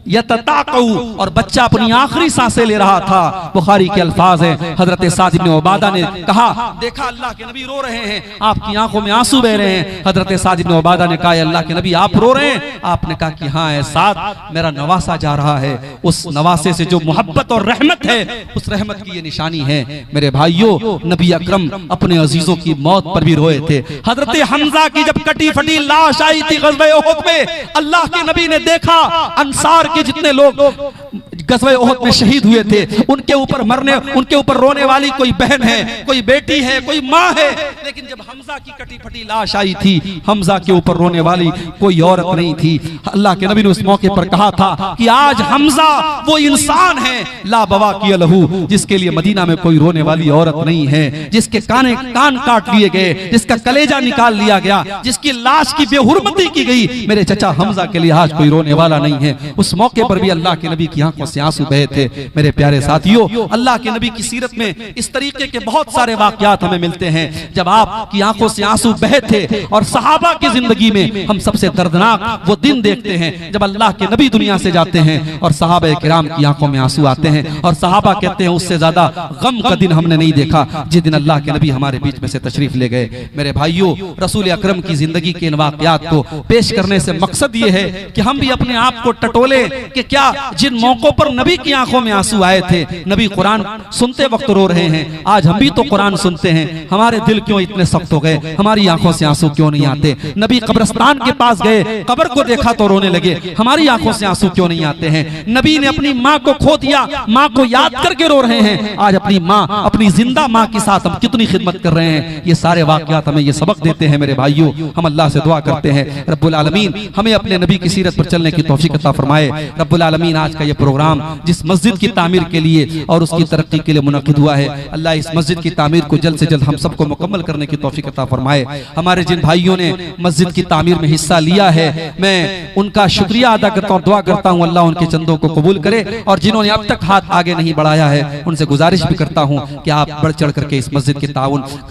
यतताक़ऊ, और बच्चा अपनी आखिरी सांसें ले रहा था। बुखारी के अल्फाज हैं, हजरत साद इब्न उबादा ने कहा, देखा अल्लाह के नबी रो रहे हैं, आपकी आंखों में आंसू बह रहे हैं। हजरत साद इब्न उबादा ने कहा, अल्लाह के नबी आप रो रहे हैं? आपने कहा कि हाँ है साद, मेरा नवासा जा रहा है, उस नवासे से जो मोहब्बत और रहमत है, उस रहमत की ये निशानी है। मेरे भाइयों, नबी अकरम अपने अजीजों की मौत पर भी रोए थे। हजरत हमजा की जब कटी फटी लाश आई थी ग़ज़वे उहद में, अल्लाह के नबी ने देखा अंसार के जितने लोग ग़ज़वे उहद में शहीद हुए थे, उनके ऊपर रोने वाली कोई बहन है, कोई बेटी है, कोई माँ है, लेकिन जब हमजा की कटी फटी लाश आई थी, हमजा के ऊपर रोने वाली कोई औरत नहीं थी। अल्लाह के नबी ने उस मौके पर कहा था कि आज हमजा वो इंसान है ला बवा की लहू, जिसके लिए मदीना में कोई रोने वाली औरत नहीं है, जिसके कान काट लिए गए, जिसका कलेजा निकाल लिया गया, जिसकी लाश की बेहुरमती की गई, मेरे चचा हमजा के लिए आज कोई रोने वाला नहीं है। उस मौके पर भी अल्लाह के नबी की आंखों से आंसू बहे थे। मेरे प्यारे साथियों, अल्लाह के नबी की सीरत में इस तरीके के बहुत सारे वाकयात हमें मिलते हैं जब आपकी आंखों से आंसू बहे थे। और सहाबा की जिंदगी में हम सबसे दर्दनाक वो दिन देखते हैं जब अल्लाह के नबी दुनिया से जाते हैं और सहाबा किराम की आंखों में आंसू आते हैं, और सहाबा कहते हैं उससे ज्यादा गम का दिन हमने नहीं देखा जिस दिन अल्लाह के नबी हमारे बीच में से तशरीफ ले गए। मेरे भाइयों, रसूल अकरम की जिंदगी के इन वाकयात को पेश करने से मकसद ये है कि हम भी अपने आप को टटोले कि क्या जिन मौकों पर नबी की आंखों में आंसू आए थे, नबी कुरान सुनते वक्त रो रहे हैं, आज हम भी तो कुरान सुनते हैं, हमारे दिल क्यों इतने सख्त हो गए, हमारी आंखों से आंसू क्यों नहीं आते? नबी कब्रिस्तान के पास गए, कब्र को देखा तो रोने लगे, हमारी आंखों से आंसू क्यों नहीं आते हैं? नबी ने अपनी माँ को खो दिया, माँ को याद करके रो रहे हैं, आज अपनी माँ, अपनी जिंदा माँ के साथ हम कितनी खिदमत कर रहे हैं। ये सारे वाकयात हमें ये सबक देते हैं। मेरे भाइयों, हम अल्लाह से दुआ करते हैं रब्बुल आलमीन हमें अपने नबी की सीरत पर चलने की तौफीक अता फरमाए। रब्बुल आलमीन आज का ये प्रोग्राम जिस मस्जिद की तामीर के लिए और उसकी तरक्की के लिए मुनक़िद हुआ है, अल्लाह इस मस्जिद की तामीर को जल्द से जल्द हम सबको मुकम्मल करने की तौफीक अता फरमाए। हमारे जिन भाइयों ने मस्जिद की तामीर में हिस्सा लिया है, मैं उनका शुक्रिया अदा करता हूँ, दुआ करता हूँ अल्लाह उनके चंदों को कबूल करे, और जिन्होंने अब तक हाथ आगे नहीं बढ़ाया है उनसे गुजारिश भी करता हूँ कि आप बढ़ चढ़ करके इस मस्जिद के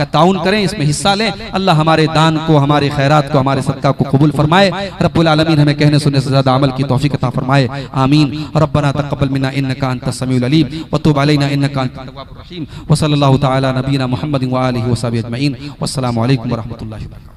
ताउन करें, इसमें हिस्सा लें। अल्लाह हमारे दान को, हमारे खैरात को, हमारे सदका को कबूल फरमाए। रब्बुल आलमीन हमें कहने सुनने से ज्यादा अमल की तौफीक अता फरमाए। आमीन। रब्बना तक़ब्बल मिन्ना इन्नका अंतस समीउल अलीम व तुब अलैना इन्नका अंतत तव्वाबुर रहीम व सल्लल्लाहु तआला नबीना मुहम्मदिन व आलिहि व सहबिहि अजमईन। वस्सलामु अलैकुम व रहमतुल्लाहि व बरकातुहू।